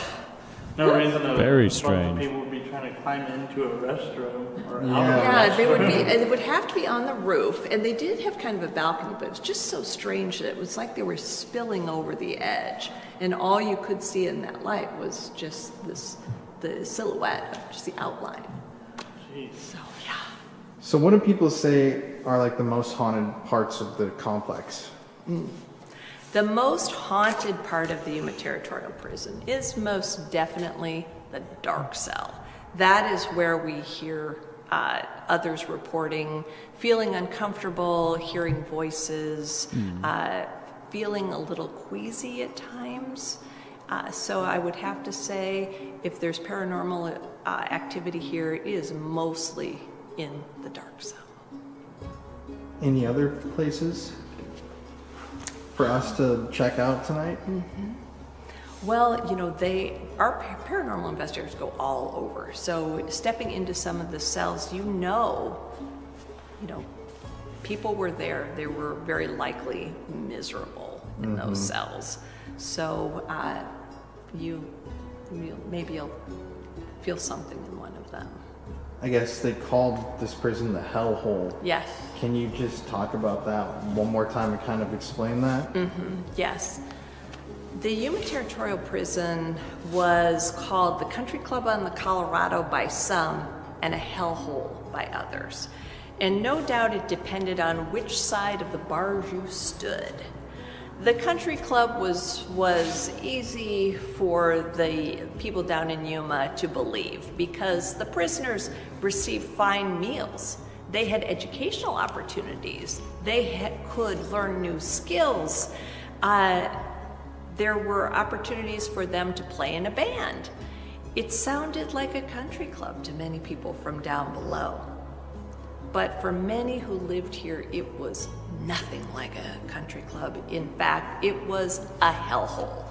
No reason a Very bunch of strange. people would be trying to climb into a restroom or out Yeah. of a Yeah, they would be. restroom. It would have to be on the roof, and they did have kind of a balcony, but it was just so strange that it was like they were spilling over the edge, and all you could see in that light was just the silhouette, just the outline. Jeez. So yeah. So what do people say are like the most haunted parts of the complex? The most haunted part of the Yuma Territorial Prison is most definitely the dark cell. That is where we hear others reporting feeling uncomfortable, hearing voices, feeling a little queasy at times. So I would have to say, if there's paranormal activity here, it is mostly in the dark cell. Any other places for us to check out tonight? Well, you know, our paranormal investigators go all over. So stepping into some of the cells, you know, people were there. They were very likely miserable in those cells. So maybe you'll feel something in one of them. I guess they called this prison the hellhole. Yes. Can you just talk about that one more time and kind of explain that? Yes. The Yuma Territorial Prison was called the Country Club on the Colorado by some and a hellhole by others. And no doubt it depended on which side of the bars you stood. The country club was easy for the people down in Yuma to believe because the prisoners received fine meals. They had educational opportunities. They could learn new skills. There were opportunities for them to play in a band. It sounded like a country club to many people from down below. But for many who lived here, it was nothing like a country club. In fact, it was a hellhole.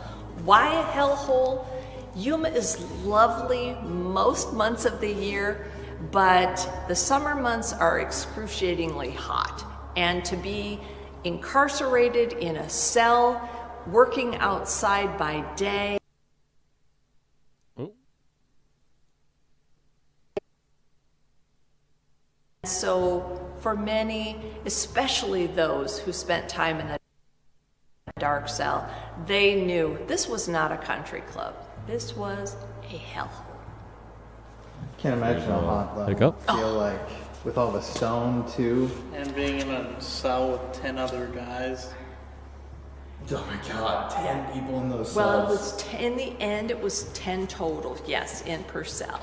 Why a hellhole? Yuma is lovely most months of the year, but the summer months are excruciatingly hot. And to be incarcerated in a cell, working outside by day, so for many, especially those who spent time in the dark cell, they knew this was not a country club. This was a hellhole. Can't imagine how hot that Pick up. would feel like with all the stone too. And being in a cell with 10 other guys. Oh my God, 10 people in those cells. Well, it was in the end, it was 10 total, yes, in per cell.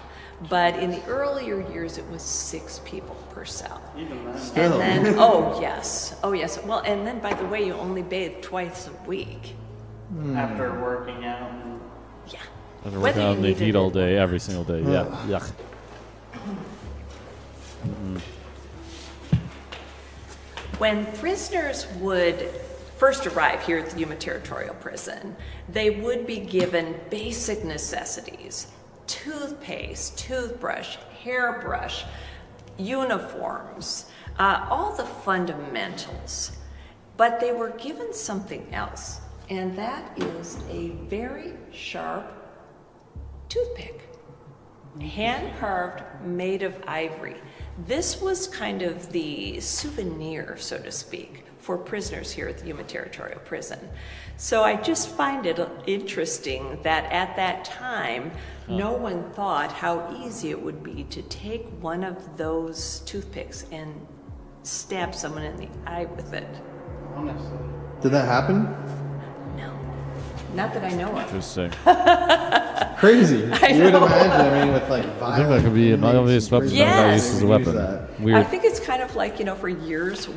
But in the earlier years, it was 6 people per cell. Even then. Still. And then, oh yes. Well, and then by the way, you only bathe twice a week. After working out. And Yeah. And Whether working out you in the needed heat it all day, every single day. Yeah, yuck. When prisoners would first arrive here at the Yuma Territorial Prison, they would be given basic necessities: toothpaste, toothbrush, hairbrush, uniforms, all the fundamentals. But they were given something else, and that is a very sharp toothpick, hand-carved, made of ivory. This was kind of the souvenir, so to speak, for prisoners here at the Yuma Territorial Prison. So I just find it interesting that at that time, no one thought how easy it would be to take one of those toothpicks and stab someone in the eye with it. honestly. Did that happen? No, not that I know of. Interesting. Crazy. You would know. imagine, I mean, with like I think that could be an obvious weapon that got used as a weapon. I Weird. think it's kind of like, for years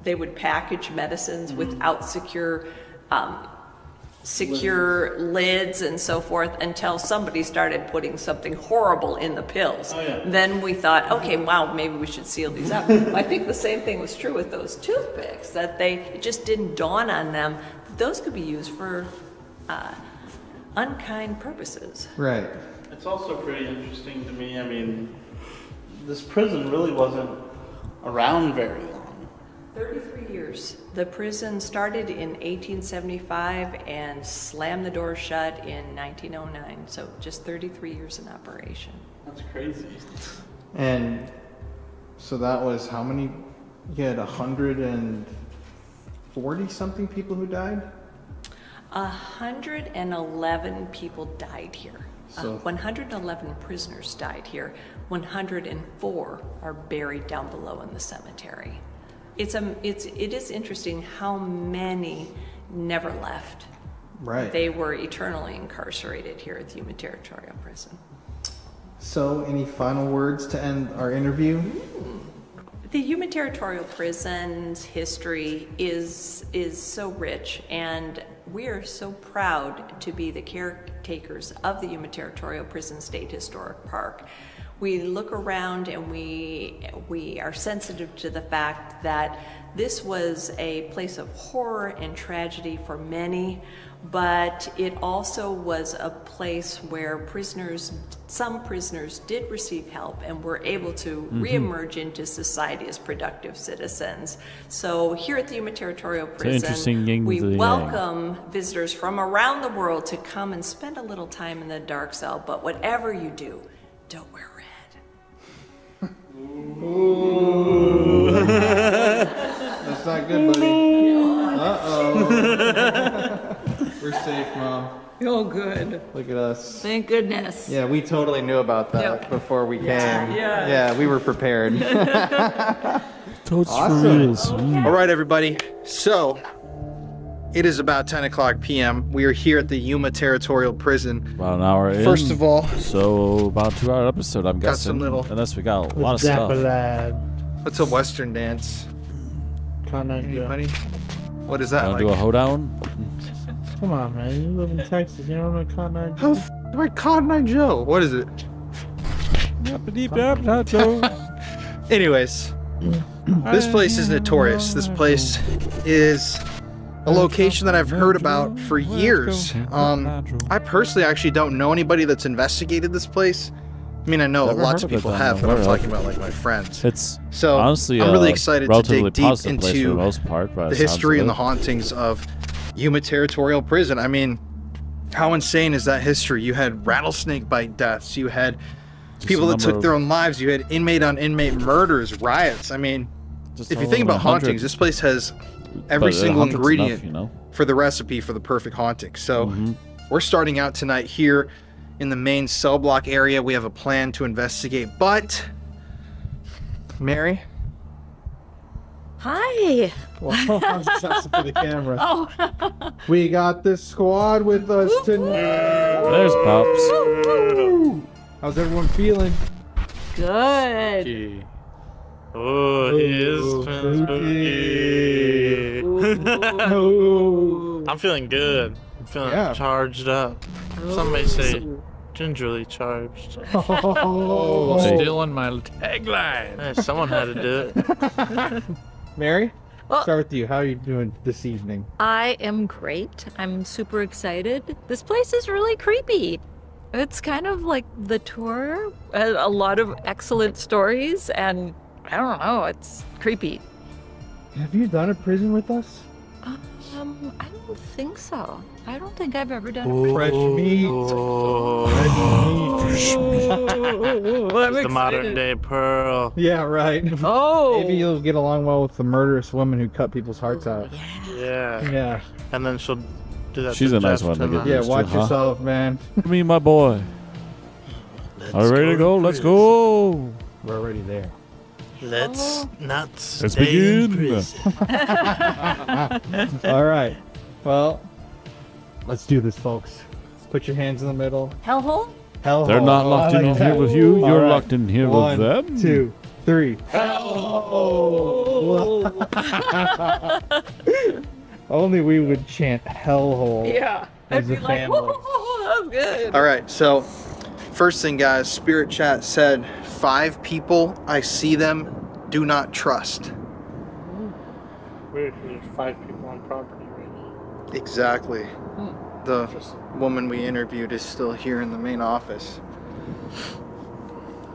they would package medicines without secure lids and so forth until somebody started putting something horrible in the pills. Oh, yeah. Then we thought, okay, wow, maybe we should seal these up. I think the same thing was true with those toothpicks, that it just didn't dawn on them that those could be used for unkind purposes. Right. It's also pretty interesting to me. I mean, this prison really wasn't around very long. 33 years. The prison started in 1875 and slammed the door shut in 1909. So just 33 years in operation. That's crazy. And so that was how many? You had 140 something people who died? 111 people died here. So- 111 prisoners died here. 104 are buried down below in the cemetery. It is interesting how many never left. Right. They were eternally incarcerated here at the Yuma Territorial Prison. So, any final words to end our interview? The Yuma Territorial Prison's history is so rich, and we are so proud to be the caretakers of the Yuma Territorial Prison State Historic Park. We look around and we are sensitive to the fact that this was a place of horror and tragedy for many, but it also was a place where some prisoners did receive help and were able to reemerge into society as productive citizens. So here at the Yuma Territorial interesting Prison, yin we to the yang. welcome visitors from around the world to come and spend a little time in the dark cell, but whatever you do, don't wear red. That's not good, buddy. Uh-oh. We're safe, Mom. Oh, good. Look at us. Thank goodness. Yeah, we totally knew about that Yep. before we came. Yeah. Yeah, we were prepared. Totes Awesome. for reals. All right, everybody. So, It is about 10 o'clock p.m. We are here at the Yuma Territorial Prison. About an hour in. First of all, So about a 2-hour episode, I'm Got guessing. some little- Unless we got a lot of stuff. what's a Western dance? Anybody? What is that Wanna like? do a hoedown? Come on, man. You live in Texas. You don't know Cotton Eye How f*** do I Cotton Eye Joe? What is it? Anyways, this place is notorious. This place is a location that I've heard about for years. I personally actually don't know anybody that's investigated this place. I mean, I know Never lots heard of of it people then, have, no. but I'm Where talking else? about like my friends. It's So honestly I'm really a excited to relatively dig deep positive place for the into most part, by the sounds history of and the it. hauntings of Yuma Territorial Prison. I mean, how insane is that history? You had rattlesnake bite deaths. You had people a that took number their of- own lives. You had inmate on inmate murders, riots. I mean, Just if a you think little about 100, hauntings, this place has but every a single 100's ingredient enough, you know? for the recipe for the perfect haunting. So Mhm. we're starting out tonight here in the main cell block area. We have a plan to investigate, but Mary, Hi. for the camera. Oh. We got this squad with us tonight. There's Pops. How's everyone feeling? Good. Oh, he is Ooh, spooky. Oh. I'm feeling good. I'm feeling Yeah. charged up. Some may say gingerly charged. Oh. Stealing my tagline. Hey, someone had to do it. Mary, Well- start with you. How are you doing this evening? I am great. I'm super excited. This place is really creepy. It's kind of like the tour. A lot of excellent stories, and I don't know, it's creepy. Have you done a prison with us? I don't think so. I don't think I've ever done Fresh meat. Oh, I'm the modern day Pearl. Yeah, right. Oh. Maybe you'll get along well with the murderous woman who cut people's hearts out. Yeah. Yeah. And then she'll do that. She's to a nice Jeff one to tonight. get Yeah, used watch to, huh? yourself, man. Me, my boy. Are we ready to go? Let's go. We're already there. Let's not Let's stay in begin. prison. All right. Well, let's do this, folks. Put your hands in the middle. Hellhole? Hell. They're not locked in here with you. All You're right. locked in here One, with them. 2, 3. Only we would chant hellhole. Yeah. As I'd be a like, family. whoa, that's good. all right. So first thing, guys, Spirit Chat said 5 people. I see them. Do not trust. Weird, there's 5 people on property right now. Exactly. The woman we interviewed is still here in the main office.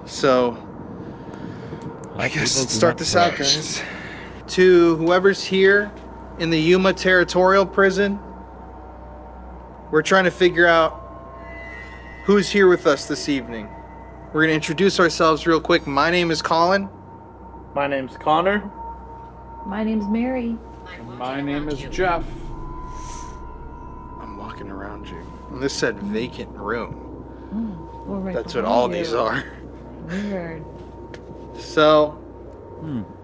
So I guess let's start this out, guys. To whoever's here in the Yuma Territorial Prison, we're trying to figure out who's here with us this evening. We're going to introduce ourselves real quick. My name is Colin. My name's Connor. My name's Mary. My name is Jeff. I'm walking around you. And this said vacant room. We're right That's what behind all you. these are. Weird. So,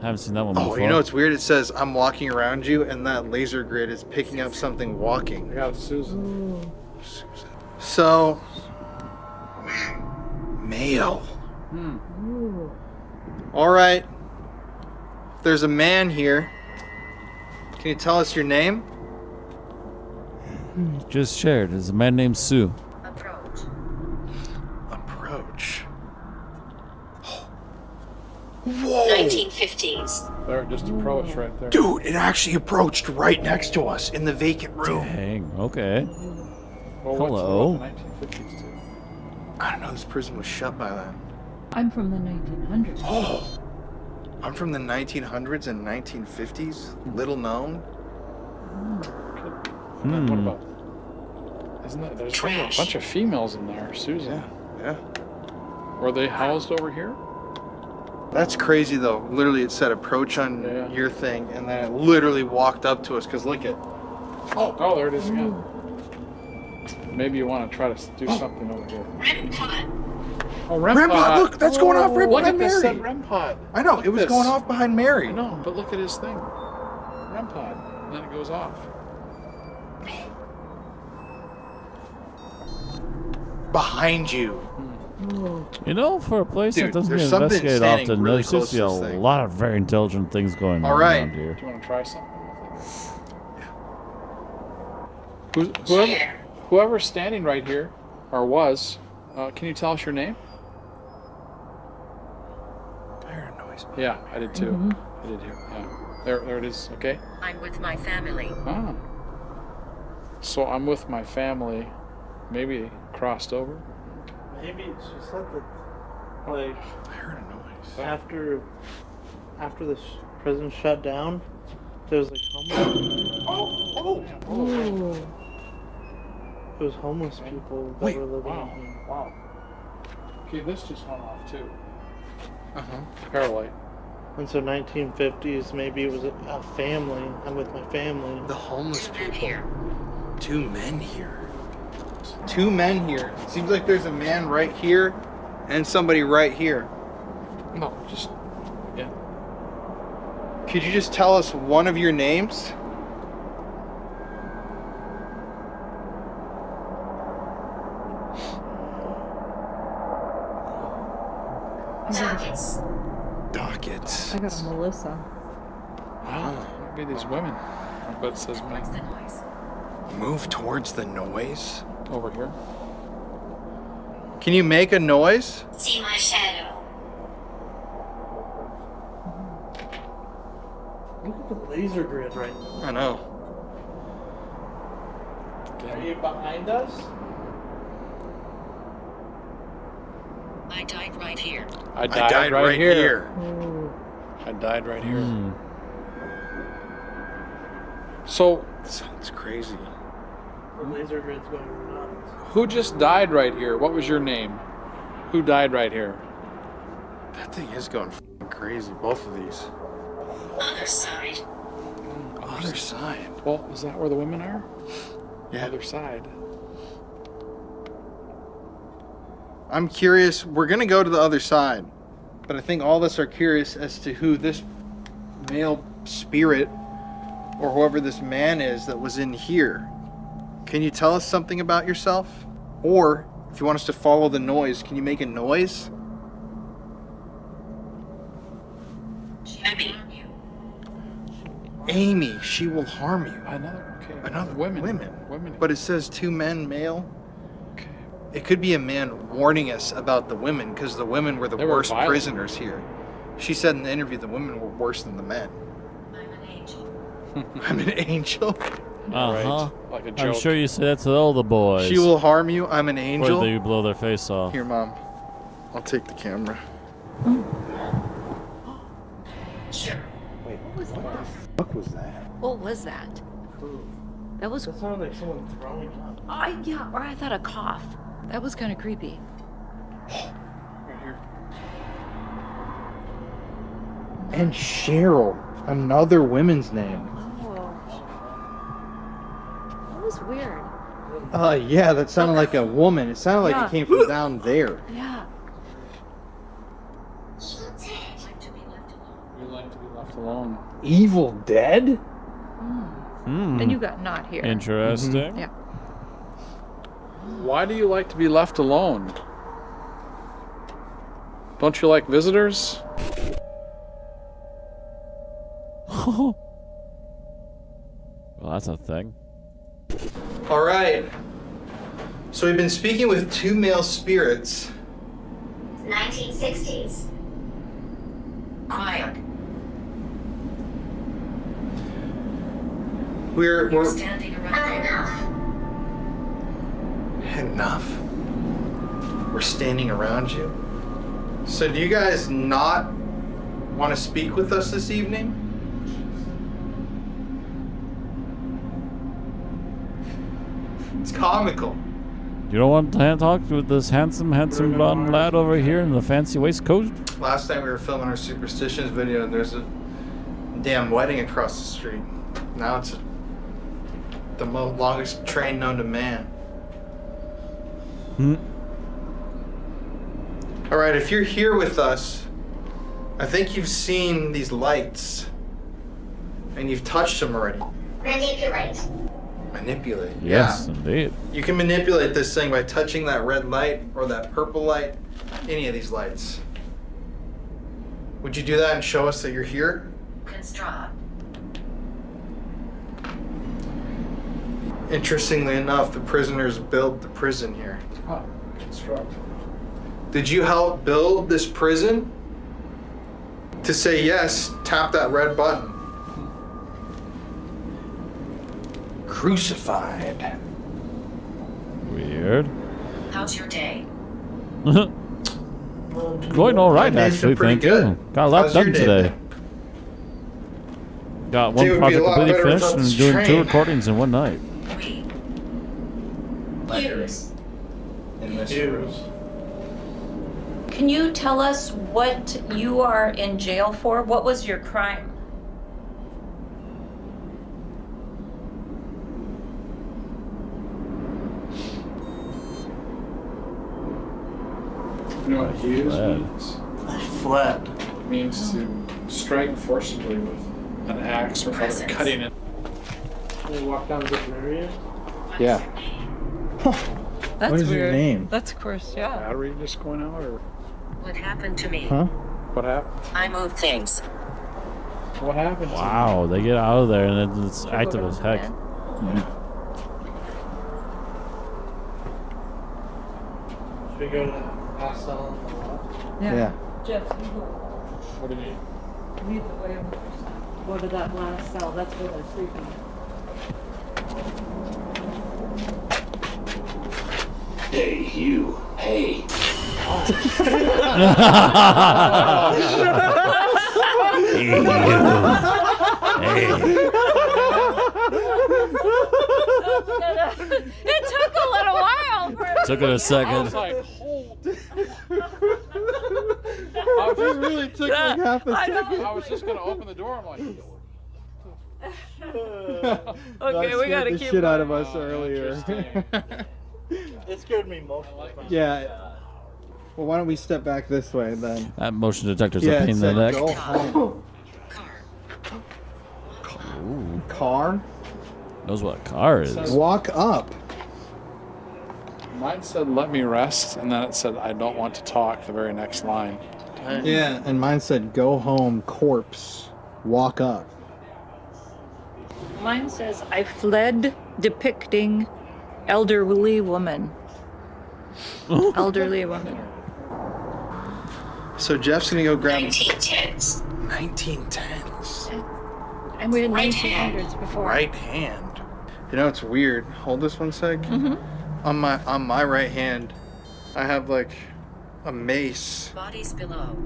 Haven't seen that one oh, before. you know what's weird? It says I'm walking around you, and that laser grid is picking up something walking. I got Susan. Ooh. So, male. Ooh. All right. There's a man here. Can you tell us your name? Just shared. There's a man named Sue. Approach. Whoa! 1950s. There, just approach right there. Dude, it actually approached right next to us in the vacant room. Dang. Okay. Well, Hello. What's the 1950s do? I don't know. This prison was shut by then. I'm from the 1900s. Oh, I'm from the 1900s and 1950s. Little known. What about? Isn't that there's probably a Trash. bunch of females in there, Susan? Yeah. Were they housed over here? That's crazy though. Literally, it said approach on Yeah. your thing, and then it literally walked up to us. Cause look at. Oh, there it is again. Maybe you want to try to do something over here. REM pod. Oh, REM Rem pod, pod. look, that's going off right Look behind at this Mary. said REM pod. I know Look it was at going this. off behind Mary. I know, but look at his thing. REM pod. And then it goes off. Behind you. You know, for a place Dude, that doesn't there's get something investigated standing often, really there seems close to to be this a thing. lot of very intelligent things going All on right. around here. Do you want to try something with it? Whoever's standing right here, or was, can you tell us your name? I heard a noise. Yeah, I did too. I did hear. Yeah, there it is. Okay. I'm with my family. Ah. So I'm with my family. Maybe crossed over. Maybe she said that, like, I heard a noise. after this prison shut down, there was like homeless. Ooh. It was homeless people that Wait, were living Wow. in here. Wow. Okay, this just went off too. Uh-huh. Paralight. And so 1950s, maybe it was a family. I'm with my family. The homeless people. 2 men here. 2 men here. Seems like there's a man right here and somebody right here. No, just yeah. Could you just tell us one of your names? Dockets. I got a Melissa. Wow. Maybe these women. But it says men Move towards the noise. over here. Can you make a noise? See my shadow. Look at the laser grid right now. I know. Are you behind us? I died right here. I died right here. Ooh. I died right here. Hmm. So Sounds crazy. The laser grid's going nuts. who just died right here? What was your name? Who died right here? That thing is going f***ing crazy. Both of these. Other side. Other side. Well, is that where the women are? Yeah. Other side. I'm curious. We're gonna go to the other side, but I think all of us are curious as to who this male spirit or whoever this man is that was in here. Can you tell us something about yourself? Or if you want us to follow the noise, can you make a noise? Maybe. Amy, she will harm you. Another Women. Women. But it says 2 men, male. Okay. It could be a man warning us about the women because the women were the They were worst violent. prisoners here. She said in the interview the women were worse than the men. I'm an angel. I'm an angel. Uh-huh. Right. Like a I'm joke. sure you say that to all the boys. She will harm you. I'm an Before angel. they blow their face off. Here, Mom. I'll take the camera. Sure. What was that? What was that? What was that? That was. It sounded like someone throwing up. Or I thought a cough. That was kind of creepy. Right here. And Cheryl. Another women's name. Oh. That was weird. Yeah, that sounded like a woman. It sounded like Yeah. it came from down there. Yeah. We like to be left alone. Evil Dead? Hmm. And you got not here. Interesting. Yeah. Why do you like to be left alone? Don't you like visitors? Well, that's a thing. All right. So we've been speaking with 2 male spirits. 1960s. Quiet. We're Standing around. enough. We're standing around you. So do you guys not want to speak with us this evening? It's comical. You don't want to talk with this handsome blonde lad over here in the fancy waistcoat? Last time we were filming our superstitions video and there's a damn wedding across the street. Now it's the longest train known to man. All right, if you're here with us, I think you've seen these lights and you've touched them already. Manipulate. Manipulate. Yes, Yeah. indeed. You can manipulate this thing by touching that red light or that purple light, any of these lights. Would you do that and show us that you're here? Construct. Interestingly enough, the prisoners built the prison here. Oh, construct. Did you help build this prison? To say yes, tap that red button. Crucified. Weird. How's your day? Going all right, My days actually. are pretty Thank good. you. Got a lot How's your done day today. been? Got Day one would be a project lot completely better finished without and this doing 2 train. recordings in one night. We. Use. In this Hughes. room. Can you tell us what you are in jail for? What was your crime? You know what Hughes Fled. means? I fled. It means to strike forcibly with an axe or other Presence. cutting it. We walked down the area. Yeah. That's What is your name? That's of course, yeah. Battery just going out, or What happened to me? Huh? what happened? I moved things. What happened? Wow, they get out of there and it's active as heck. Should we go to the last cell on the left? Yeah. Jeff, you go. What do you mean? Lead the way over. Go to that last cell. That's where they're sleeping. Hey, you. Hey. It took a little while for it. Took it a I second. was like, hold. I just really took like half a second. I was just gonna open the door. I'm like, Okay, we gotta the keep shit out of going. us earlier. Interesting. It scared me most of the time. Yeah. Well, why don't we step back this way then? That motion detector's Yeah, a pain it in the said neck. go home. Car? Knows what a car is. Walk up. Mine said, "Let me rest," and then it said, "I don't want to talk." The very next line. Yeah, and mine said go home, corpse. Walk up. Mine says, I fled depicting elderly woman. Elderly woman. So Jeff's gonna go grab 1910s. 1910s. And we had Right 1900s before. Right hand. You know, it's weird. Hold this one sec. On my right hand, I have like a mace. Bodies below.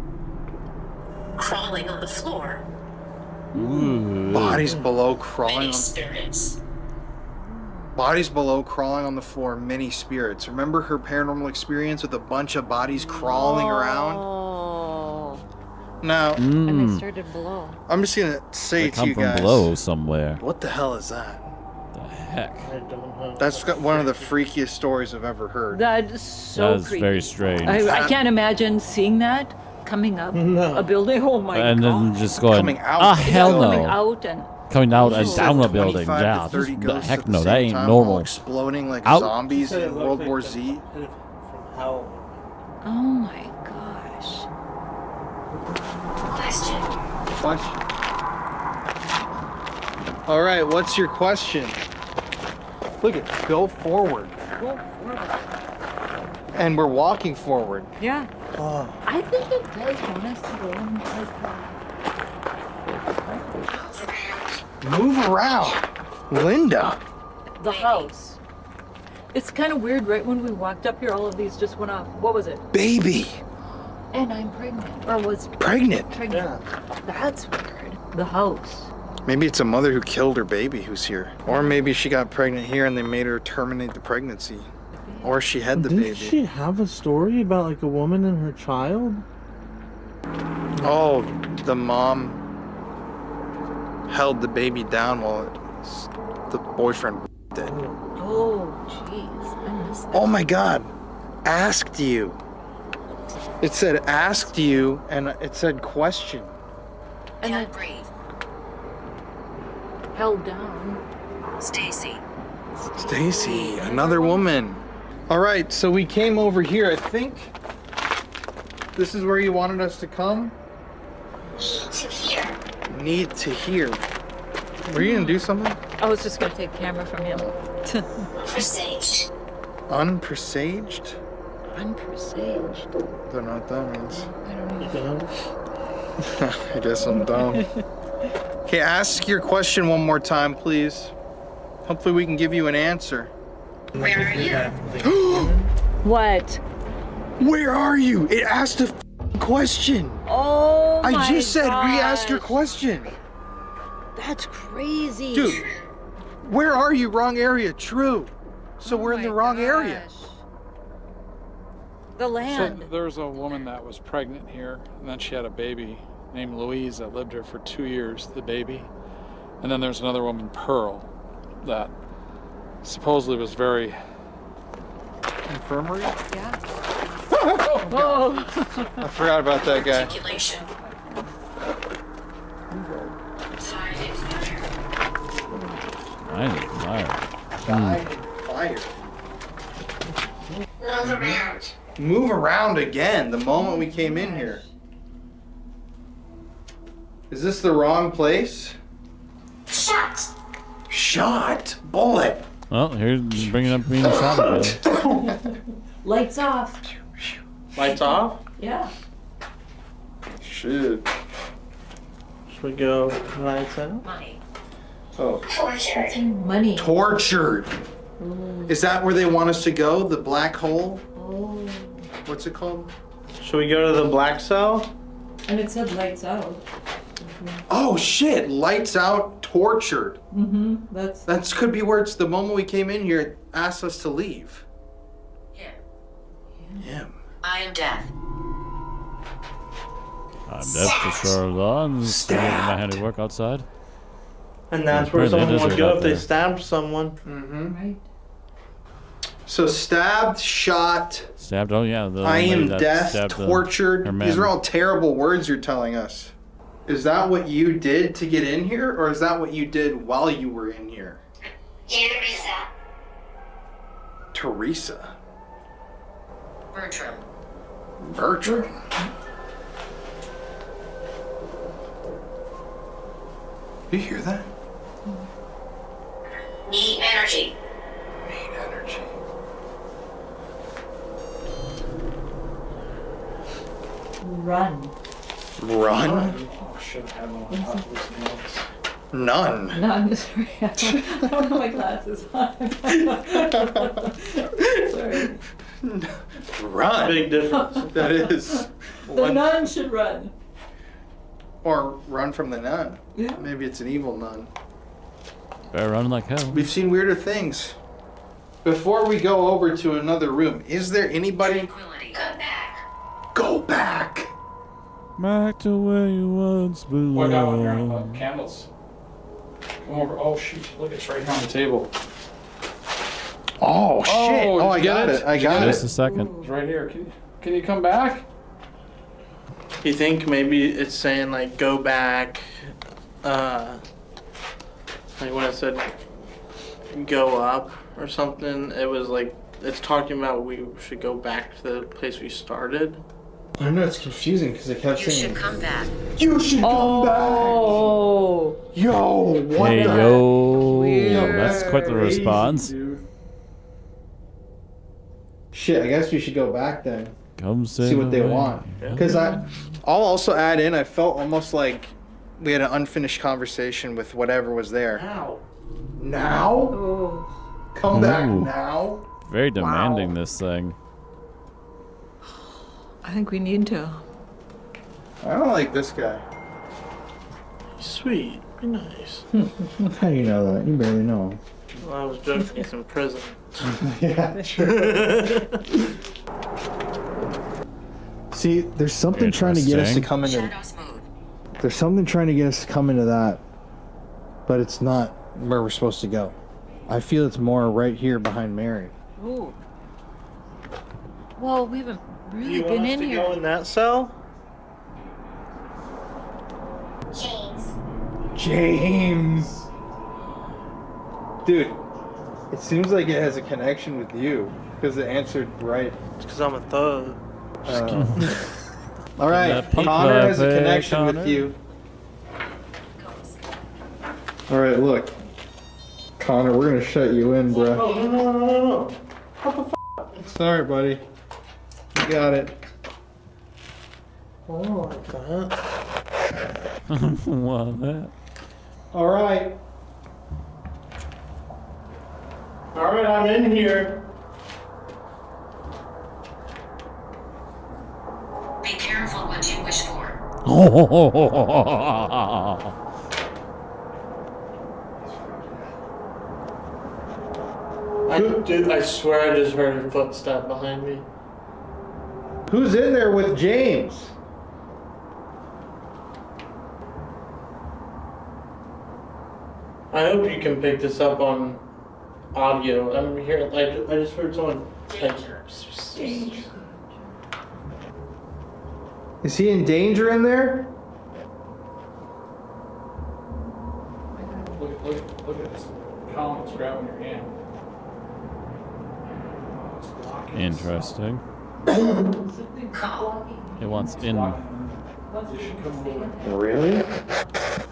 Crawling on the floor. Ooh. Bodies below crawling Many on spirits. bodies below crawling on the floor, many spirits. Remember her paranormal experience with a bunch of bodies crawling around? Oh. Now, And they Mm. started below. I'm just gonna say They to come you from guys, below somewhere. what the hell is that? The heck? I don't know. That's one of the freakiest stories I've ever heard. That is so That is creepy. very strange. I can't imagine seeing that coming up a building. Oh my And god. then just going, Coming out. ah, hell Coming no. out and Coming out She and said down a building. 25 Yeah, to 30 just, the ghosts heck at the no, that same ain't time, all normal. exploding like Out. zombies Said it in looked World like War the Z. hit from hell. oh my gosh. Question. Question. All right, what's your question? Look at go forward. Go forward. And we're walking forward. Yeah. Oh. I think it does want us to go and Move around. Linda. the house. It's kind of weird. Right when we walked up here, all of these just went off. What was it? Baby. And I'm pregnant. Or was Pregnant. pregnant. That's weird. The house. Maybe it's a mother who killed her baby who's here. Or maybe she got pregnant here and they made her terminate the pregnancy. Or she had the Didn't baby. she have a story about like a woman and her child? Oh, the mom held the baby down while the boyfriend did. Oh, jeez. I missed that. Oh my God. Asked you. It said asked you and it said question. And Can't then breathe. held down. Stacy. Stacy, another woman. All right, so we came over here. I think this is where you wanted us to come. Need to hear. Need to hear. Were you gonna do something? I was just gonna take the camera from him. Presaged. Unpresaged? Unpresaged. Don't know what that means. I don't know. I guess I'm dumb. Okay, ask your question one more time, please. Hopefully we can give you an answer. Where are you? What? Where are you? It asked a question. Oh my I just said re-ask your gosh. question. That's crazy. Dude, where are you? Wrong area. True. So we're in the wrong area. The So land. there's a woman that was pregnant here, and then she had a baby named Louise that lived here for 2 years, the baby. And then there's another woman, Pearl, that supposedly was very... Infirmary? Yeah. Oh. I forgot about that guy. Articulation. Tide and fire. Died in fire. Move around. Move around again the moment we came in here. Is this the wrong place? Shut. Shot. Bullet. Well, here's bringing up being shot again. Lights off. Lights off? Yeah. Shit. Should we go lights out? Money. Oh. Tortured. Money. Tortured. Is that where they want us to go? The black hole? Oh. What's it called? Should we go to the black cell? And it said lights out. Oh shit! Lights out. Tortured. Mm-hmm. That's Could be where it's the moment we came in here. It asked us to leave. Him. I am death. I'm deaf to sure lawns. Getting my handiwork outside. And that's Yeah, where pretty someone would desert go out if they there. stabbed someone. Mm-hmm. right. So stabbed, shot, Stabbed. Oh yeah. The I lady am that death, stabbed tortured. her man. These are all terrible words you're telling us. Is that what you did to get in here, or is that what you did while you were in here? Teresa. Teresa. Bertram. Bertram. You hear that? Need energy. Need energy. Run. Run? Oh, shit, I had one on top of this notes. None. None. Sorry. I don't have my glasses on. Sorry. Run. Big difference. That is. The nun should run. Or run from the nun. Yeah. Maybe it's an evil nun. Better run like hell. We've seen weirder things. Before we go over to another room, is there anybody? Tranquility. Go back. Go back. Back to where you once belonged. What got one here? Candles. Come over. Oh, shoot. Look, it's right here on the table. Oh shit! Oh, I did you got get it. I got Just it. a second. It's right here. Can you come back? You think maybe it's saying like go back, like when it said go up or something, it was like it's talking about we should go back to the place we started. I know it's confusing because it kept You saying should come back. You should come back. Oh. Yo, what Hey the? yo, Weird. that's quite the Crazy, response. dude. Shit, I guess we should go back then. Come See what they away. want. Because I'll also add in. I felt almost like we had an unfinished conversation with whatever was there. Ow. Now? Oh. Come back Ooh. now? Very demanding, this thing. I think we need to. I don't like this guy. Sweet. Be nice. How do you know that? You barely know him. Well, I was joking. He's in prison. Yeah, See, there's something trying to get us to Interesting. come into. Shadows move. There's something trying to get us to come into that, but it's not where we're supposed to go. I feel it's more right here behind Mary. Ooh. Well, we haven't really You want been us in to here. go in that cell? James. James. Dude, It seems like it has a connection with you because it answered right. It's because I'm a thug. All right, That punk Connor has a laugh, connection Connor. with you. All right, look, Connor, we're gonna shut you in, bro. No. Sorry, buddy. You got it. I don't like that. What? All right. Alright, I'm in here. Be careful what you wish for. I swear I just heard a footstep behind me. Who's in there with James? I hope you can pick this up on audio. I'm here. I just heard someone. Like, Is he in danger in there? Look at this column that's grabbing your hand. Oh, it's blocking. Interesting. It wants in. You should come over. Really?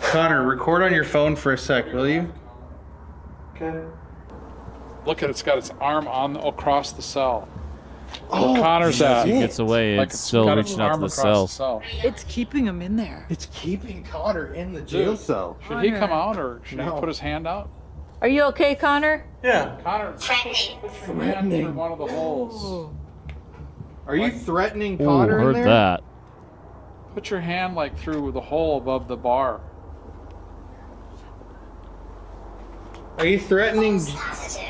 Connor, record on your phone for a sec, will you? okay. Look at it's got its arm on across the cell. Oh, Connor's at. He gets away. Like It's still got its reaching out to arm the across cell. It's keeping him in there. It's keeping Connor in the jail cell. Should he come out or should he No. put his hand out? Are you okay, Connor? Yeah. Connor, Threatening. put your hand through one of the holes. Are you threatening Ooh, Connor in heard there? that. Put your hand like through the hole above the bar. Are you threatening? Positive.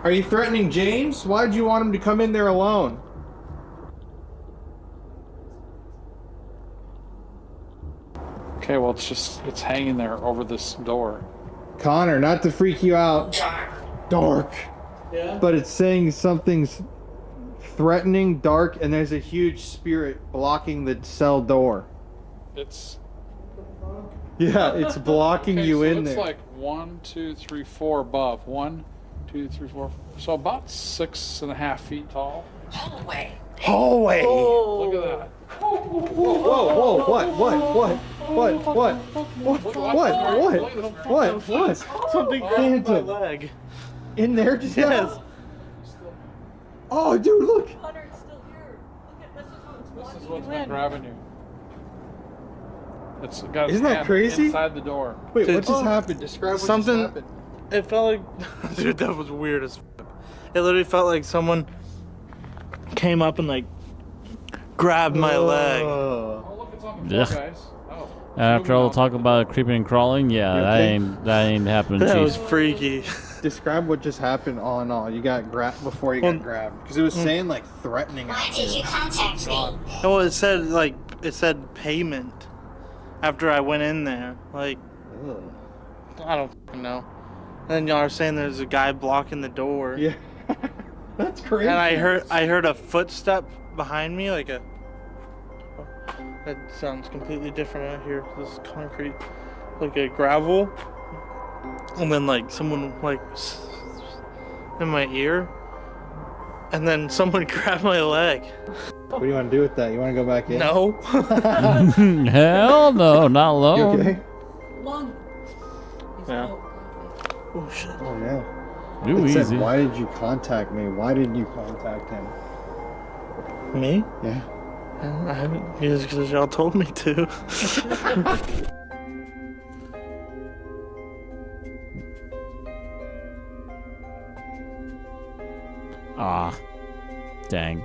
Are you threatening James? Why'd you want him to come in there alone? Okay, well it's hanging there over this door. Connor, not to freak you out. Dark. Yeah. But it's saying something's threatening, dark, and there's a huge spirit blocking the cell door. It's Yeah, it's blocking okay, you so in it's there. like 1, 2, 3, 4 above. 1, 2, 3, 4. So about 6.5 feet tall. Hallway. Hallway. Look at that. Whoa, whoa, what? Something grabbed my leg. In there just Yes. now? Oh, dude, look. Connor, it's still here. Look at this is what's This is what's been grabbing you. It's got its Isn't that hand crazy? inside the door. Wait, Dude, what just happened? Describe what something- just happened. It felt like, dude, that was weird as fuck. It literally felt like someone came up and like grabbed my leg. Oh, look, it's on the floor, Ugh. guys. Oh. After all the talk about creeping and crawling, yeah, You that okay? ain't happening, That Chief. was freaky. Describe what just happened all in all. You got grabbed before you got grabbed. Because it was saying like threatening Why out did there. you contact me? Oh, it said payment after I went in there. Like, I don't fucking know. And then y'all are saying there's a guy blocking the door. Yeah. That's crazy. And I heard a footstep behind me, like a. That sounds completely different out here. This is concrete, like a gravel, and then like someone like in my ear, and then someone grabbed my leg. What do you want to do with that? You want to go back in? No. Hell no, not You alone. okay? Lung. Yeah. Oh shit. Oh, yeah. Ooh, It said, easy. why did you contact me? Why did you contact him? Me? Yeah. I haven't. Because y'all told me to. Ah, dang.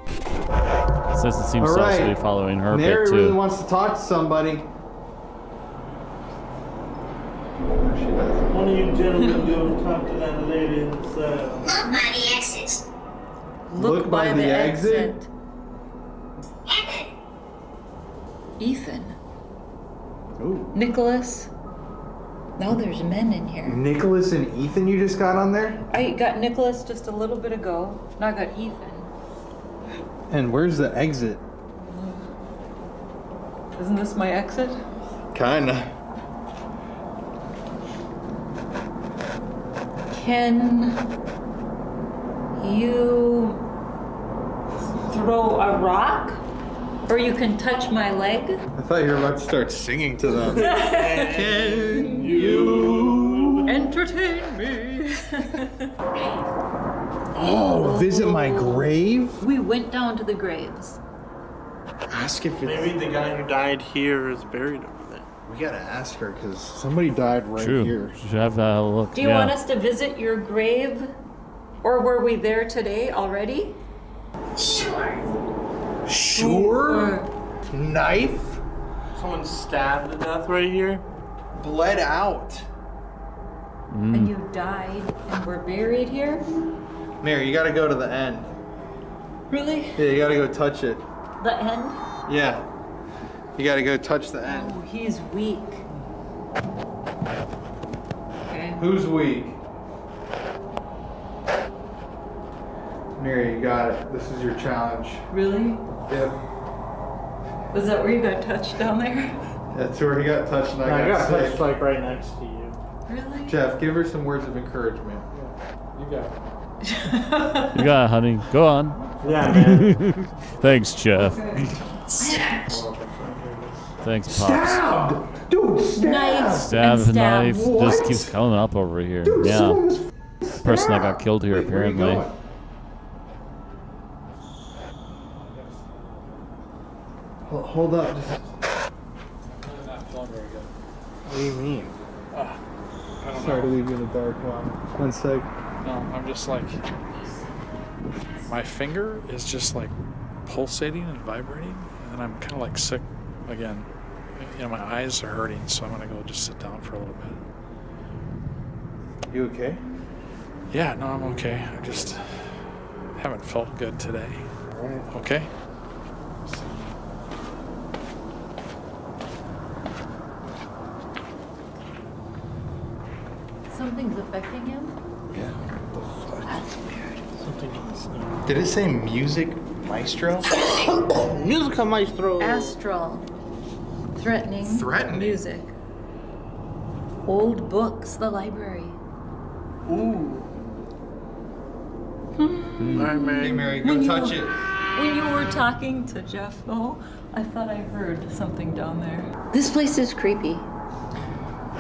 It says it seems All to also be right. following her a bit Mary really too. wants to talk to somebody. One of you gentlemen go talk to that lady in the cell. Look by the exit. Look by the exit? Evan. Ethan. Ooh. Nicholas. Now there's men in here. Nicholas and Ethan you just got on there? I got Nicholas just a little bit ago. Now I got Ethan. And where's the exit? Isn't this my exit? Kinda. Can you throw a rock? Or you can touch my leg? I thought you were about to start singing to them. Can you entertain me? Oh, visit my grave? We went down to the graves. Ask if it's... Maybe the guy who died here is buried over there. We gotta ask her, because somebody died right True. here. Should have a look. Do you want us to visit your grave? Or were we there today already? Sure? Knife? Someone stabbed to death right here? Bled out. And you died and were buried here? Mary, you gotta go to the end. Really? Yeah, you gotta go touch it. The end? Yeah. You gotta go touch the end. Oh, he's weak. Okay. Who's weak? Mary, you got it. This is your challenge. Really? Yep. Was that where you got touched down there? That's where he got touched and I got sick. touched like right next to you. Really? Jeff, give her some words of encouragement. You got it. You got it, honey. Go on. Yeah, man. Thanks, Jeff. Thanks, Pops. Stabbed! Dude, stabbed! Stab and knife What? just keeps coming up over here. Dude, Yeah. someone was Person that got stabbed. killed here, Wait, where are you apparently. going? Hold up. Just... Not feeling very good. What do you mean? I don't Sorry to know. leave you in the dark, Mom. 1 sec. No, I'm just like, my finger is just like pulsating and vibrating, and I'm kind of like sick again. You know, my eyes are hurting, so I'm gonna go just sit down for a little bit. You okay? Yeah, no, I'm okay. I just haven't felt good today. Alright. Okay? Something's affecting him? Yeah. What the fuck? That's weird. Did it say music maestro? Musica maestro. Astral. Threatening. Threatening? Music. Old books, the library. Ooh. Alright, Mary. Hey, Mary, go touch it. When you were talking to Jeff, though, I thought I heard something down there. This place is creepy.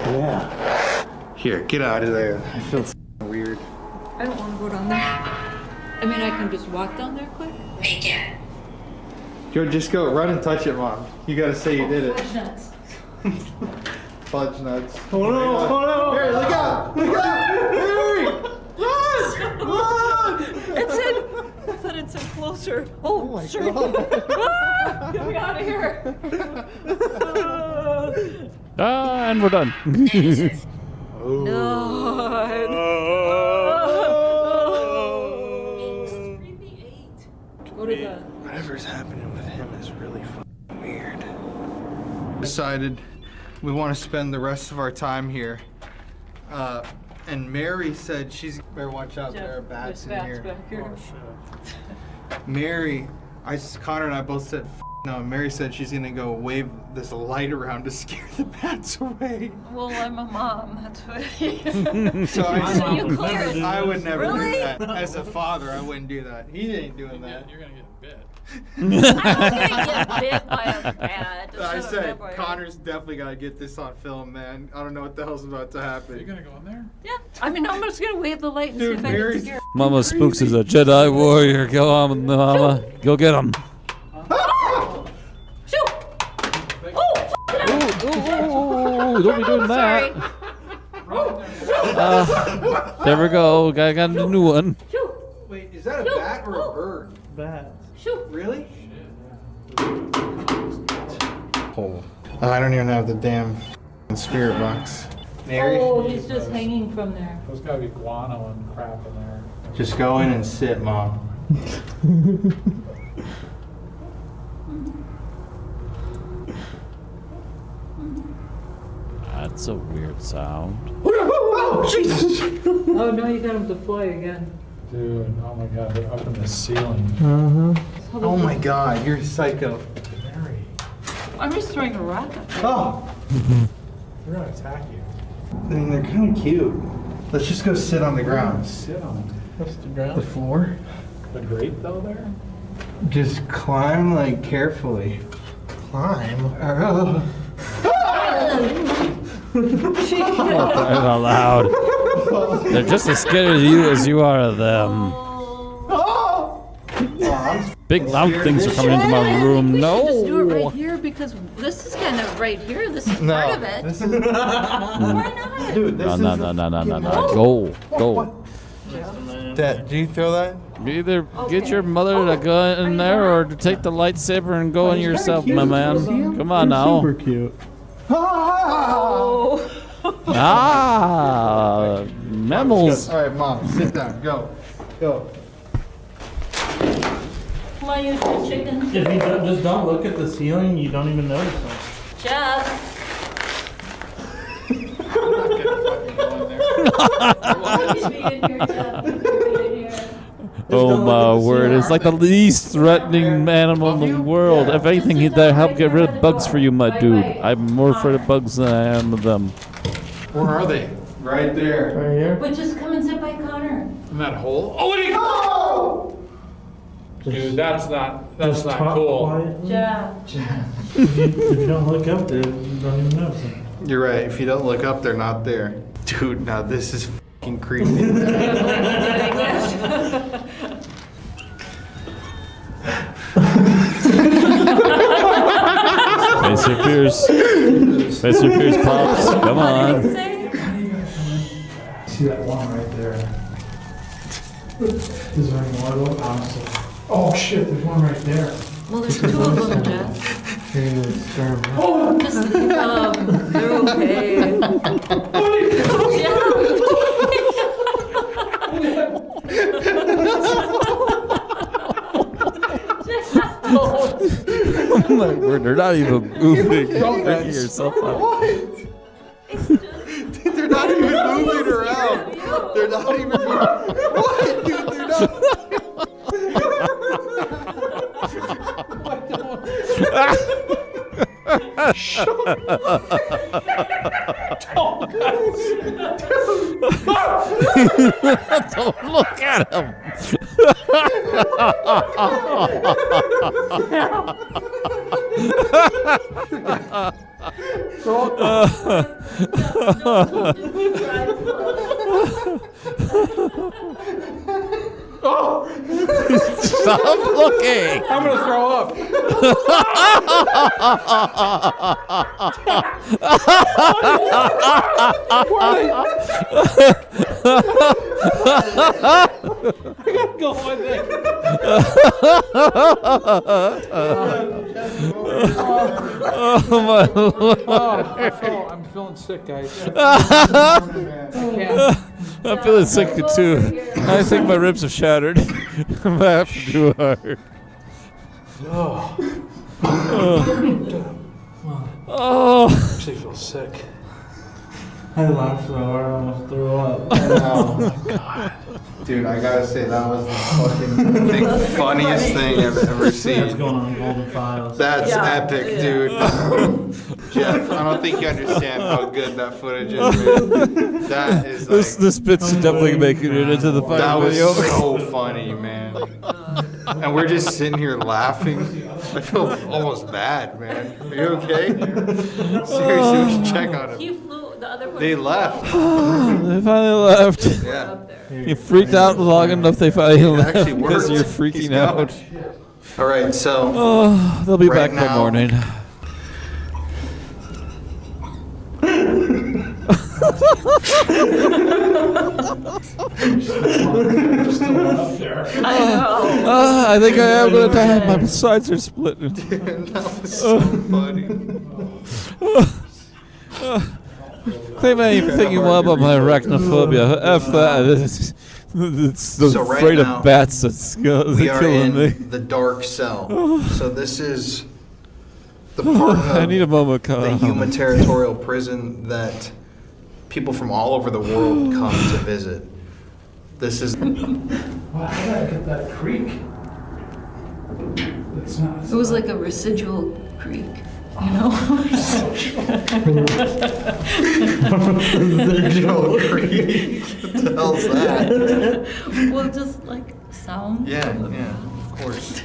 Yeah. Here, get out of there. I feel weird. I don't want to go down there. I mean, I can just walk down there quick. Make it. Go, just go, run and touch it, Mom. You gotta say you did it. Fudge nuts. Fudge nuts. Oh no, oh no! Mary, look out! Look out! Mary! Run! Run! It said, I thought it said closer. Oh, my sure. God. Ah, get me out of here. And we're done. No. Go to the. Whatever's happening with him is really fucking weird. Decided we want to spend the rest of our time here. And Mary said she's better watch out, there are bats in here. Back here. Mary, Connor and I both said no. Mary said she's gonna go wave this light around to scare the bats away. Well, I'm a mom. That's what. So So you cleared. I would never Really? do that. As a father, I wouldn't do that. He ain't doing that. You're gonna get bit. I'm gonna get bit by a bat. I Shut said, up, boy. Connor's definitely gotta get this on film, man. I don't know what the hell's about to Are you happen. gonna go in there? Yeah. I mean, I'm just gonna wave the light and Dude, see if I can Mary's- scare. Mama Spooks is a Jedi warrior. Go on, Mama. Go get him. Shoot! Oh! Oh, don't be doing that. There we go. Got a new one. Shoot! Wait, is that a bat or a bird? Bad. Shoot! Really? Oh, I don't even have the damn spirit box. Mary, Oh, he's just hanging from there. There's gotta be guano and crap in there. just go in and sit, Mom. That's a weird sound. Oh, Jesus! Oh no, you got him to fly again. Dude, oh my god, they're up in the ceiling. Oh my God, you're psycho. Mary. I'm just throwing a rock at you. Oh, They're gonna attack you. I mean, they're kind of cute. Let's just go sit on the ground. Sit on it. What's the ground? The floor. The grate though there? Just climb like carefully. Climb? Crying out loud. They're just as scared of you as you are of them. Big loud things are coming into my room. We should just do it No. right here because this is kind of right here. This is part of it. This is, Why not? dude, this No, is no, a no, no, no, no, fucking- no. Go. Dad, do you throw that? You either get your mother to go in there or to take the lightsaber and go in yourself, my man. Come on now. Super cute. Ah, mammals. All right, Mom, sit down. Go. Go. Come on, you two chickens. If you just don't look at the ceiling, you don't even notice them. Jeff. Oh my word, it's like the least threatening animal in the world. If anything, they'll help get rid of bugs for you, my dude. I'm more afraid of bugs than I am of them. Where are they? Right there. Right here. But just come and sit by Connor. In that hole? Oh, wait! Dude, that's not cool. Quietly. Jeff. If you don't look up there, you don't even notice them. You're right. If you don't look up, they're not there. Dude, now this is fucking creepy. Face your fears. Face your fears, Pops. Come on. See that one right there? Is there any more of those? Honestly. Oh shit, there's one right there. Well, there's two of them, Jeff. Just, they're okay. Oh my word, they're not even moving. You're freaking yourself out. Dude, they're not even moving around. They're not even moving. What? Dude, they're not. Shut Don't look at him. Stop looking. I'm gonna throw up. I gotta go in there. Oh my lord. I'm feeling sick, guys. I'm feeling sick too. I think my ribs have shattered. I'm laughing too hard. Oh. I actually feel sick. I laughed so hard I almost threw up. Oh my god. Dude, I gotta say, that was the fucking funniest thing I've ever That's seen. going on Golden Files. That's epic, dude. Jeff, I don't think you understand how good that footage is, man. That is like, This bit's definitely making it into the that final was video. so funny, man. And we're just sitting here laughing. I feel almost bad, man. Are you okay? Seriously, we should check on He him. flew, the other one. They left. They finally left. Yeah. You freaked out long enough they finally left actually because worked. you're He's freaking gone. out. All right, so Oh, they'll be Right back by now- morning. I think I am gonna die. My sides are splitting. that was so funny. Claim anything you want about my arachnophobia. F that. It's the So right afraid now, of bats that's We are killing in me. the dark cell. So this is the part of I need a moment. the Yuma Territorial prison that people from all over the world come to visit. This is Wow, how did I get that creek? It's not. It was like a residual creek. You know? Visual creepy. What the hell's that? Well, just like sound. Yeah, of course.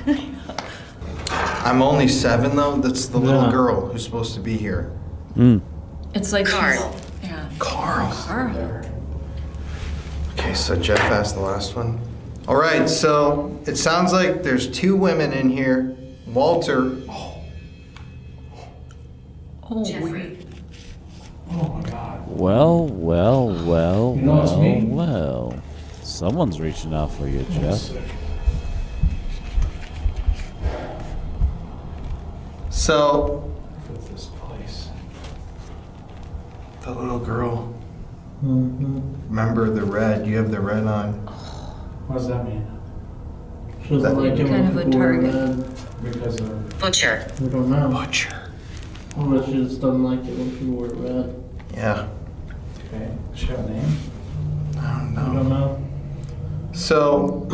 I'm only 7 though. That's the little girl who's supposed to be here. It's like Carl. Yeah. Carl. Carl. Okay, so Jeff asked the last one. All right, so it sounds like there's 2 women in here. Walter. Oh, Jeffrey. weird. Oh my God. Well. You know it's me. Well. Someone's reaching out for you, Jeff. So, Look at this place. the little girl. Remember the red. You have the red on. What does that mean? She doesn't like it Kind when of a people wear target. red. Because of Butcher. We don't know. Butcher. But she just doesn't like it when people wear red. Yeah. okay. Does she have a name? I don't I know. don't know. So,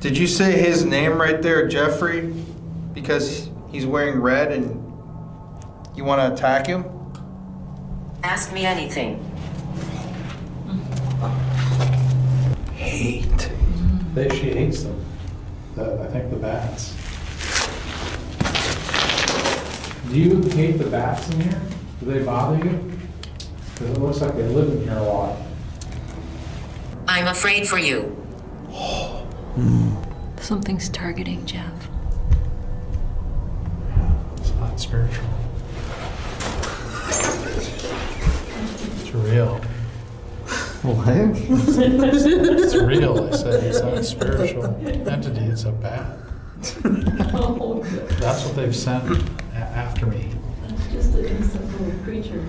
did you say his name right there, Jeffrey? Because he's wearing red and you want to attack him? Ask me anything. Hate. She hates them. I think the bats. Do you hate the bats in here? Do they bother you? Because it looks like they live in here a lot. I'm afraid for you. Something's targeting Jeff. It's not spiritual. It's real. What? It's real, I said. It's not a spiritual entity, it's a bat. That's what they've sent after me. That's just an innocent little creature.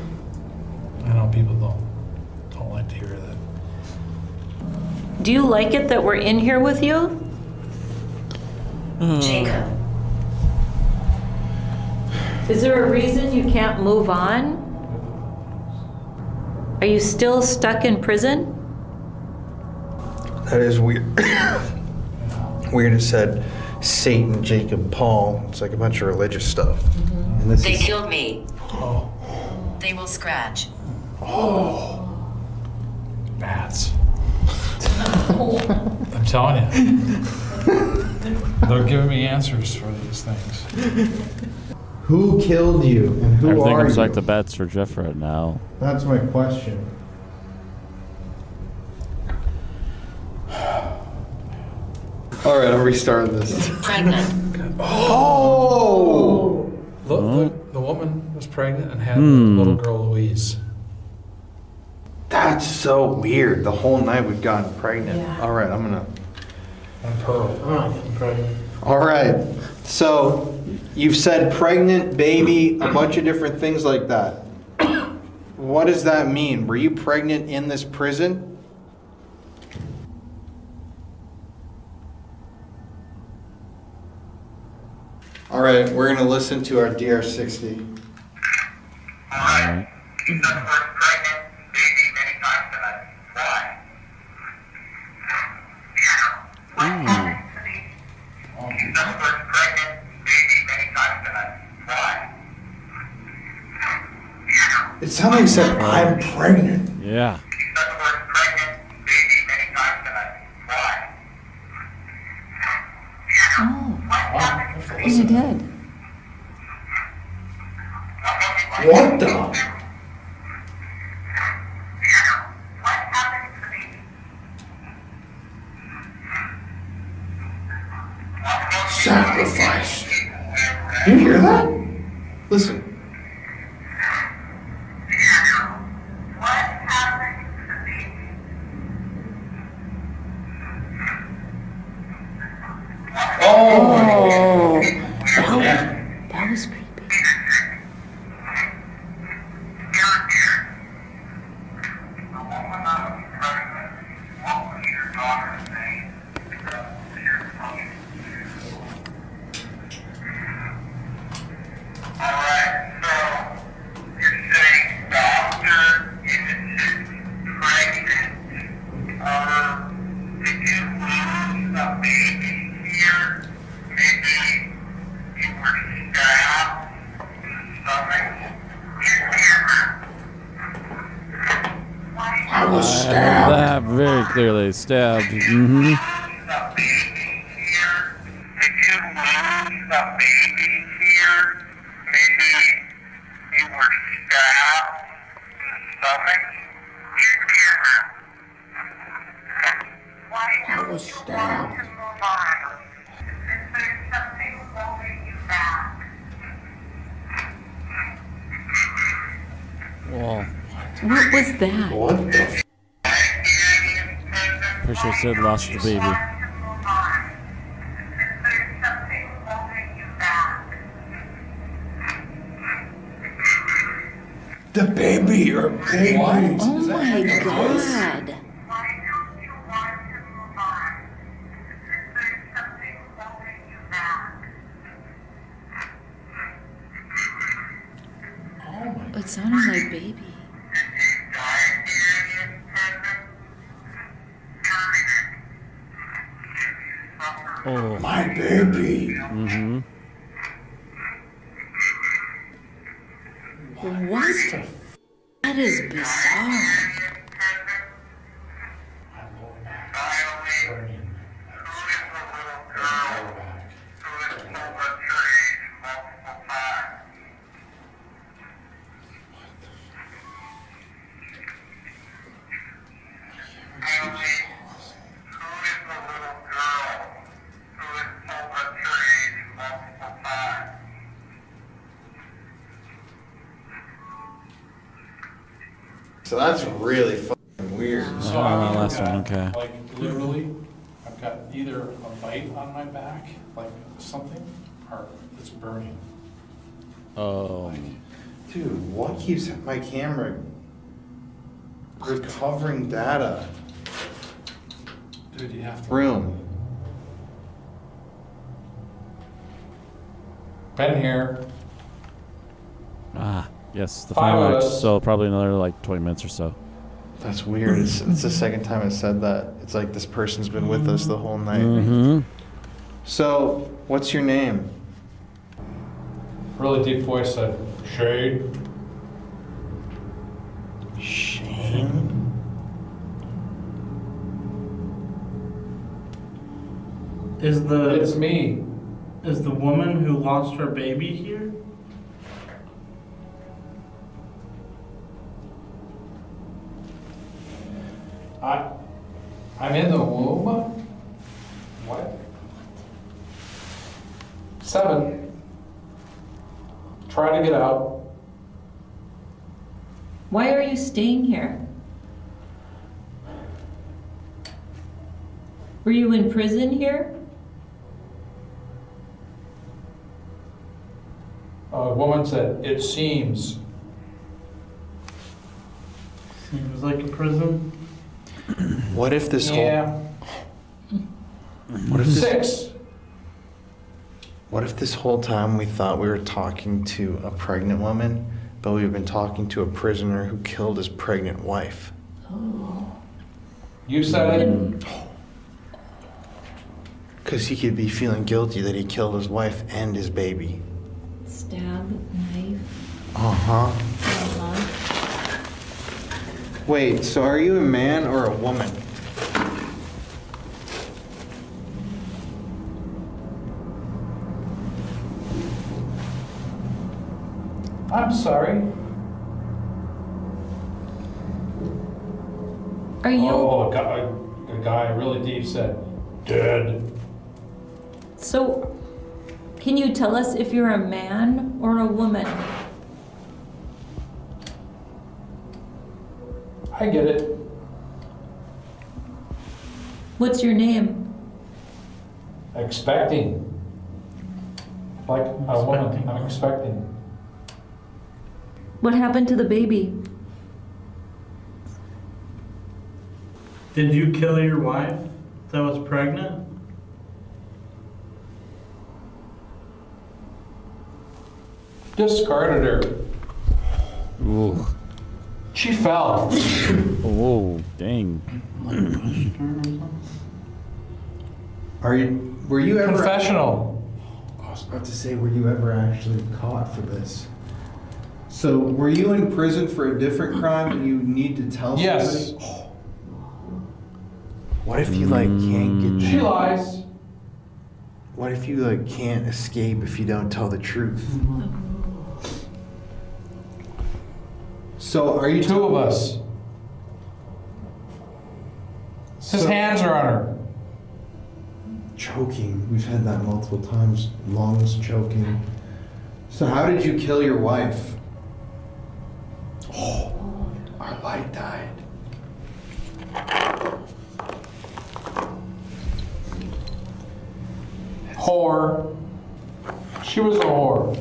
I know people don't like to hear that. Do you like it that we're in here with you? Jacob. Is there a reason you can't move on? Are you still stuck in prison? That is weird. Weird it said Satan, Jacob, Paul. It's like a bunch of religious stuff. And this They is killed me. Oh, They will scratch. bats. I'm telling you. They're giving me answers for these things. Who killed you and who Everything are looks you? like the bats for Jeff right now. That's my question. All right, I'm restarting this. Pregnant. Oh! Look, the woman was pregnant and had the little girl Louise. That's so weird. The whole night we've gotten pregnant. Yeah. All right, I'm gonna. And Pearl. I'm not getting pregnant. All right. So you've said pregnant, baby, a bunch of different things like that. What does that mean? Were you pregnant in this prison? All right, we're gonna listen to our DR60. Alright. It sounded like he said, I'm pregnant. Yeah. Oh, you did. What the? Sacrificed. You hear that? Listen. Oh. That was creepy. All right. stabbed. That very clearly stabbed. Mm-hmm. I was stabbed. Whoa. What was that? What the Pretty sure Sid lost the baby. The baby or baby? Oh my god. It sounded like baby. Oh. My baby. Mm-hmm. What? That is bizarre. So that's really fucking weird. So last one, okay. Like literally, I've got either a bite on my back, like something, or it's burning. Oh. Dude, what keeps my camera recovering data? Dude, you have to. Room. Been here. Ah, yes, the 5 fireworks. of us. So probably another like 20 minutes or so. That's weird. It's the second time it said that. It's like this person's been with us the whole night. Mm-hmm. So, what's your name? Really deep voice said, Shade. Shane? It's me. Is the woman who lost her baby here? I'm in the womb. What? 7. Try to get out. Why are you staying here? Were you in prison here? A woman said, it seems. Seems like a prison. What if this Yeah. What if this 6. What if this whole time we thought we were talking to a pregnant woman, but we've been talking to a prisoner who killed his pregnant wife? You said it. Because he could be feeling guilty that he killed his wife and his baby. Stab, knife. Uh-huh. Uh-huh. Wait, so are you a man or a woman? I'm sorry. Are you? Oh, a guy really deep said, dead. So, can you tell us if you're a man or a woman? I get it. What's your name? Expecting. Like a woman. I'm expecting. What happened to the baby? Did you kill your wife that was pregnant? Discarded her. Ooh. She fell. Oh, dang. Were you ever... Confessional. I was about to say, were you ever actually caught for this? So, were you in prison for a different crime and you need to tell Yes. somebody? What if you like can't get? She lies. What if you like can't escape if you don't tell the truth? So are you Two of us. His hands are on her. Choking. We've had that multiple times. Lungs choking. So how did you kill your wife? Oh, our light died. Whore. She was a whore.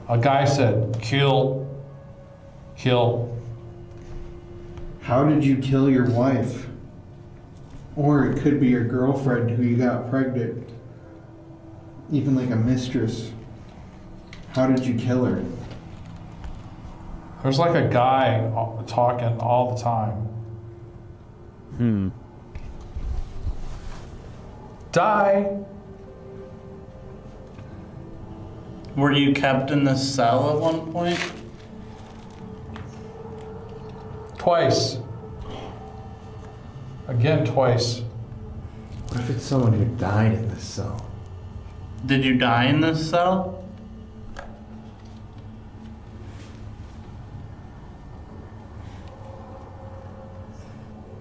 A guy said, kill. Kill. How did you kill your wife? Or it could be your girlfriend who you got pregnant. Even like a mistress. How did you kill her? There's like a guy talking all the time. Die. Were you kept in this cell at one point? Twice. Again, twice. What if it's someone who died in this cell? Did you die in this cell?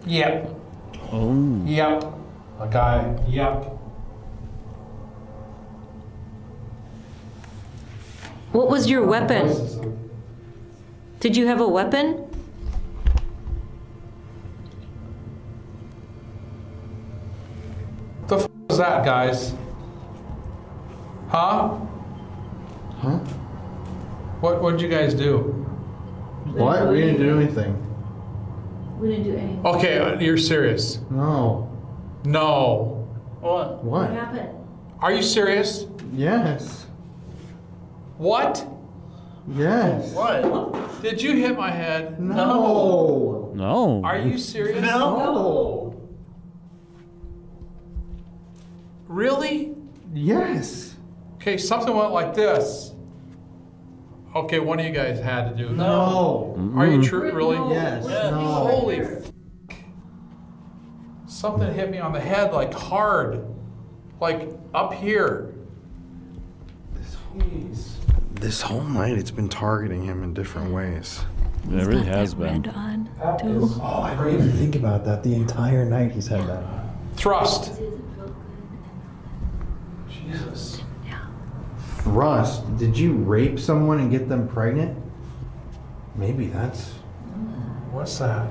Yep. Oh. Yep. A guy. Yep. What was your weapon? Did you have a weapon? The f is that, guys? Huh? Huh? What'd you guys do? What? We didn't do anything. We didn't do anything. Okay, you're serious. No. No. What? What? What happened? Are you serious? Yes. What? Yes. What? Did you hit my head? No. No. Are you serious? No. Really? Yes. Okay, something went like this. Okay, one of you guys had to do it. No. Are you true? Really? Yes. No. Holy f. Something hit me on the head like hard. Like up here. Jeez. This whole night it's been targeting him in different ways. It really has been. On, That too. is Oh, I didn't even think about that. The entire night he's had that. thrust. Jesus. Thrust? Did you rape someone and get them pregnant? Maybe that's... What's that?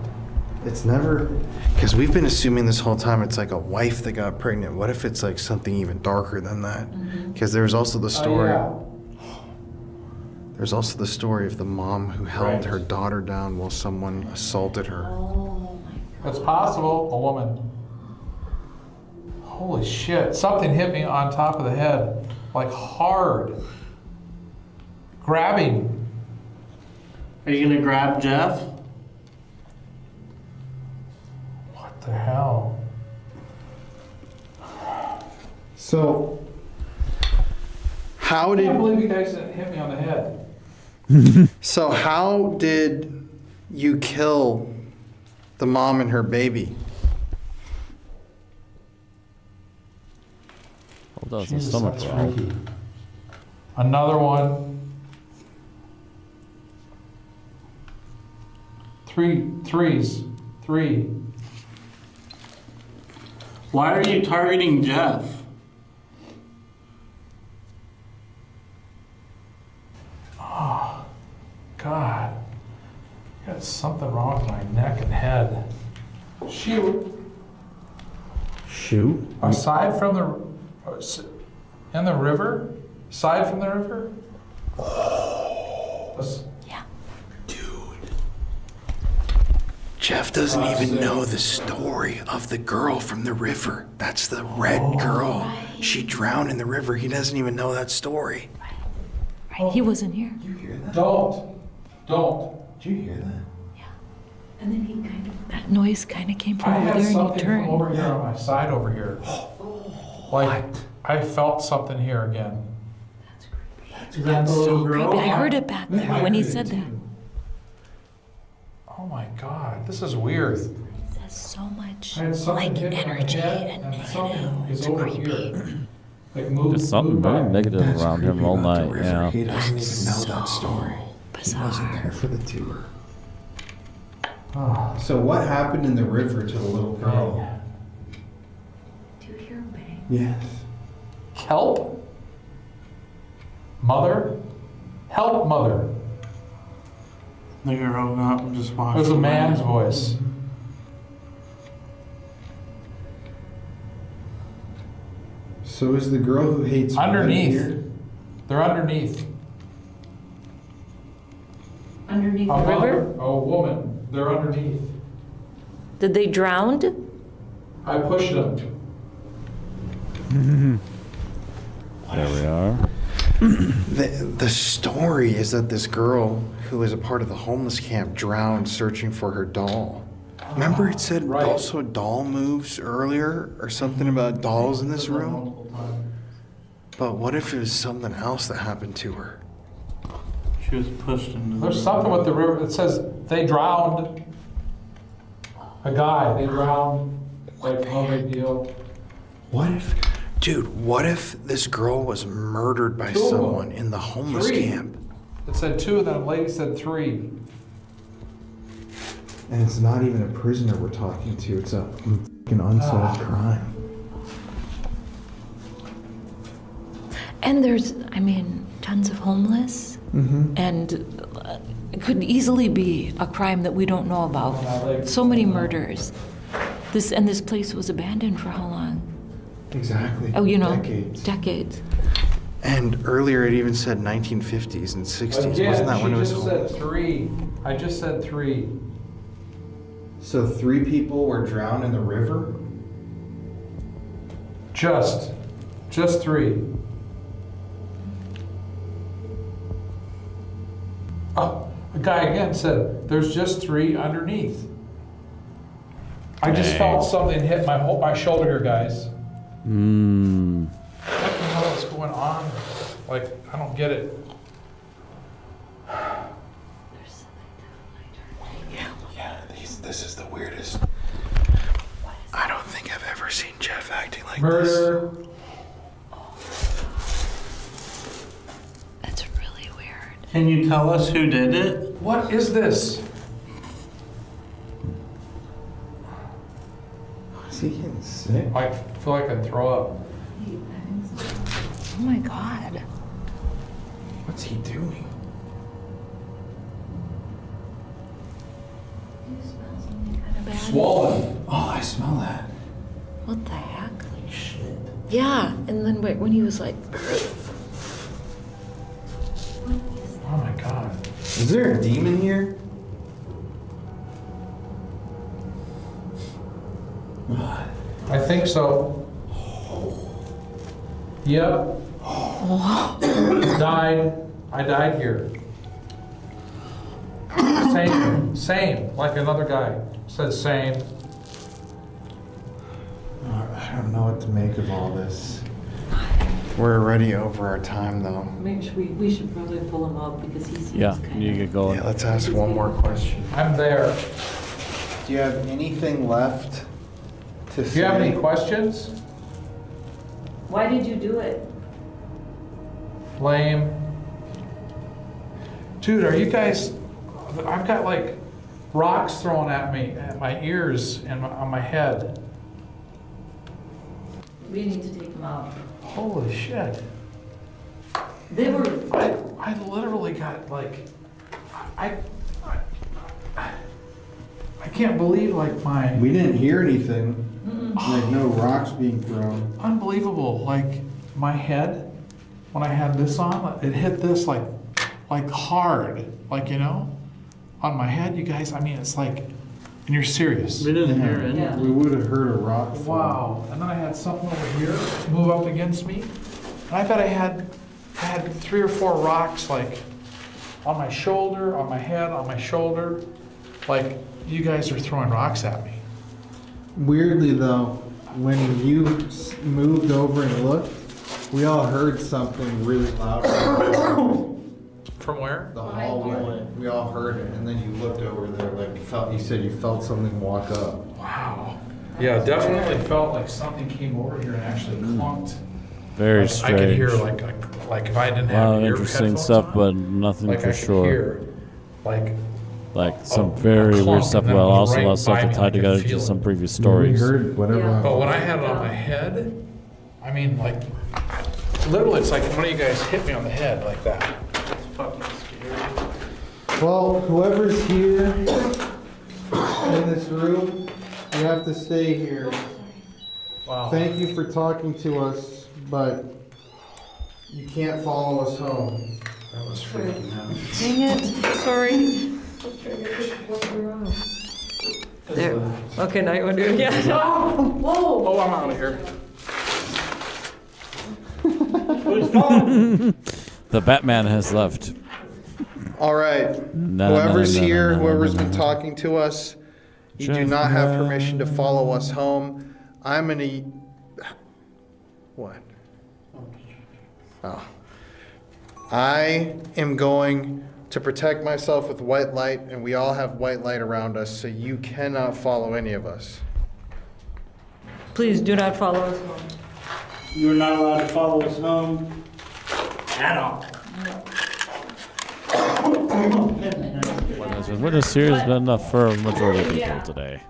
It's never... Because we've been assuming this whole time it's like a wife that got pregnant. What if it's like something even darker than that? Because there's also the story... There's also the story of the mom who held her daughter down while someone assaulted her. It's possible, a woman. Holy shit, something hit me on top of the head, like hard. Grabbing. Are you gonna grab Jeff? What the hell? So, how I can't did... believe you guys didn't hit me on the head. So how did you kill the mom and her baby? Hold on, it's a Jesus, stomach that's growl. freaky. Another one. Three. Why are you targeting Jeff? Oh, God. Got something wrong with my neck and head. Shoot. Shoot? Aside from in the river? Aside from the river? Jeff doesn't even know the story of the girl from the river. That's the red girl. She drowned in the river. He doesn't even know that story. Right, he wasn't here. Did you hear that? Don't. Did you hear that? And then he kind of, that noise kind of came I from over had there and he something turned. over here on my side over here. Like, I felt something here again. That's so creepy. I heard it back there when he said that. Oh my God, this is weird. has so much I had something like hit my energy head, and something is it's over creepy. here. Like move, There's something move very back. negative That's around him creepy all about the night. river. Yeah. He doesn't even know that story. He wasn't Bizarre. there for the tour. Oh, So what happened in the river to the little girl? Do you hear a bang? Yes. help? Mother? Help, mother. The girl got just It washed was a away. man's voice. So is the girl who hates women Underneath. here? They're underneath. Underneath A the mother, river? a woman. They're underneath. Did they drown? I pushed them. There we are. The story is that this girl who was a part of the homeless camp drowned searching for her doll. Remember it said Right. also doll moves earlier or something about dolls in this room? Multiple times. But what if it was something else that happened to her? She was pushed into the There's something with the river. It says they drowned. A guy, they drowned. Like, no big deal. What if, dude, what if this girl was murdered by Two of them. someone in the homeless Three. camp? It said 2, and then a lady said 3. And it's not even a prisoner we're talking to. It's a fucking unsolved crime. And there's, I mean, tons of homeless. And it could easily be a crime that we don't know about. So many murders. This place was abandoned for how long? Exactly. Oh, you know, Decades. decades. And earlier it even said 1950s and 60s. Again, Wasn't that when it was she just said homeless? 3. I just said 3. So 3 people were drowned in the river? Just 3. Oh, a guy again said, there's just 3 underneath. I just Dang. felt something hit my shoulder here, guys. Hmm. What the hell is going on? Like, I don't get it. Yeah, this is the weirdest. I don't think I've ever seen Jeff acting like this. Murder. That's really weird. Can you tell us who did it? What is this? Is he getting sick? I feel like I'd throw up. Oh my God. What's he doing? Do you smell something kind of bad? Swollen. Oh, I smell that. What the heck? Like shit. Yeah, and then when he was like, Oh my God. Is there a demon here? I think so. Yep. Died. I died here. Same. Like another guy said same. I don't know what to make of all this. We're already over our time though. We should probably pull him up because he seems Yeah, kind you of... get going. Yeah, let's ask one more question. I'm there. Do you have anything left to Do say? you have any questions? Why did you do it? Lame. Dude, are you guys... I've got like rocks thrown at me, at my ears and on my head. We need to take him out. Holy shit. They were... I literally got like... I can't believe like my... We didn't hear anything. Like no rocks being thrown. Unbelievable. Like my head, when I had this on, it hit this like hard, like, you know, on my head, you guys. I mean, it's like, and you're serious. We didn't hear it. Yeah. We would have heard a rock fall. Wow. And then I had something over here move up against me. And I bet I had 3 or 4 rocks like on my shoulder, on my head, on my shoulder. Like you guys are throwing rocks at me. Weirdly though, when you moved over and looked, we all heard something really loud. From where? The hallway. We all heard it, and then you looked over there, like you said you felt something walk up. Wow. Yeah, definitely felt like something came over here and actually clunked. Very I strange. could hear like if I didn't have ear interesting headphones stuff, on, but nothing like for I could sure. hear, like some a very clunk, weird stuff, and then but it was also right a lot of stuff by that me, tied I could together feel to some it. previous We stories. heard whatever. But when I had it on my head, I mean, like, literally, it's like one of you guys hit me on the head like that. It's fucking scary. Well, whoever's here in this room, you have to stay here. Wow. Thank you for talking to us, but you can't follow us home. That was freaking out. Dang it, sorry. There. Okay, now you want to do it again? Whoa! Oh, I'm out of here. The Batman has left. All right. Whoever's here, whoever's been talking to us, you do not have permission to follow us home. I'm gonna. What? Oh. I am going to protect myself with white light, and we all have white light around us, so you cannot follow any of us. Please do not follow us home. You're not allowed to follow us home at all. Witness here has been enough for a majority of people today.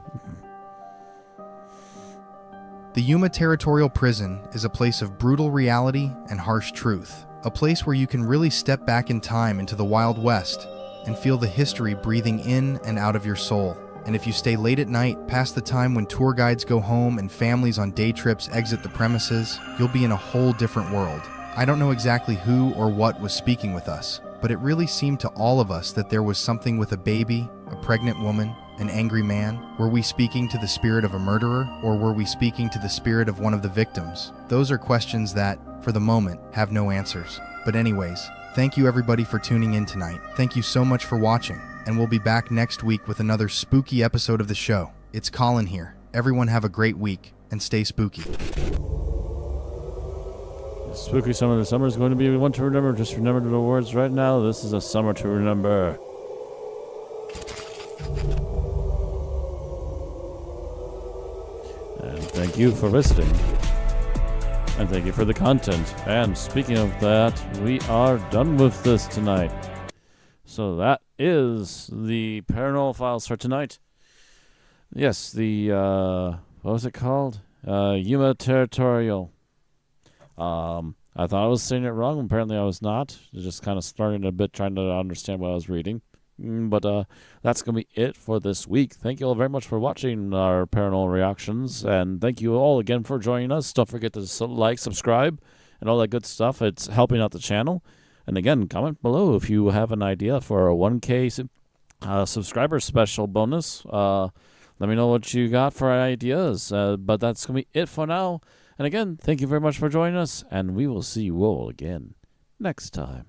The Yuma Territorial Prison is a place of brutal reality and harsh truth. A place where you can really step back in time into the Wild West and feel the history breathing in and out of your soul. And if you stay late at night, past the time when tour guides go home and families on day trips exit the premises, you'll be in a whole different world. I don't know exactly who or what was speaking with us, but it really seemed to all of us that there was something with a baby, a pregnant woman, an angry man. Were we speaking to the spirit of a murderer, or were we speaking to the spirit of one of the victims? Those are questions that, for the moment, have no answers. But anyways, thank you everybody for tuning in tonight. Thank you so much for watching, and we'll be back next week with another spooky episode of the show. It's Colin here. Everyone have a great week, and stay spooky. Spooky Summer. The summer is going to be one to remember. Just remember the words right now. This is a summer to remember. And thank you for visiting. And thank you for the content. And speaking of that, we are done with this tonight. So that is the Paranormal Files for tonight. Yes, the, what was it called? Yuma Territorial. I thought I was saying it wrong. Apparently I was not. Just kind of starting a bit trying to understand what I was reading. But that's going to be it for this week. Thank you all very much for watching our paranormal reactions. And thank you all again for joining us. Don't forget to like, subscribe, and all that good stuff. It's helping out the channel. And again, comment below if you have an idea for a 1K subscriber special bonus. Let me know what you got for ideas. But that's going to be it for now. And again, thank you very much for joining us. And we will see you all again next time.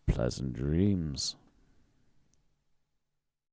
Pleasant dreams.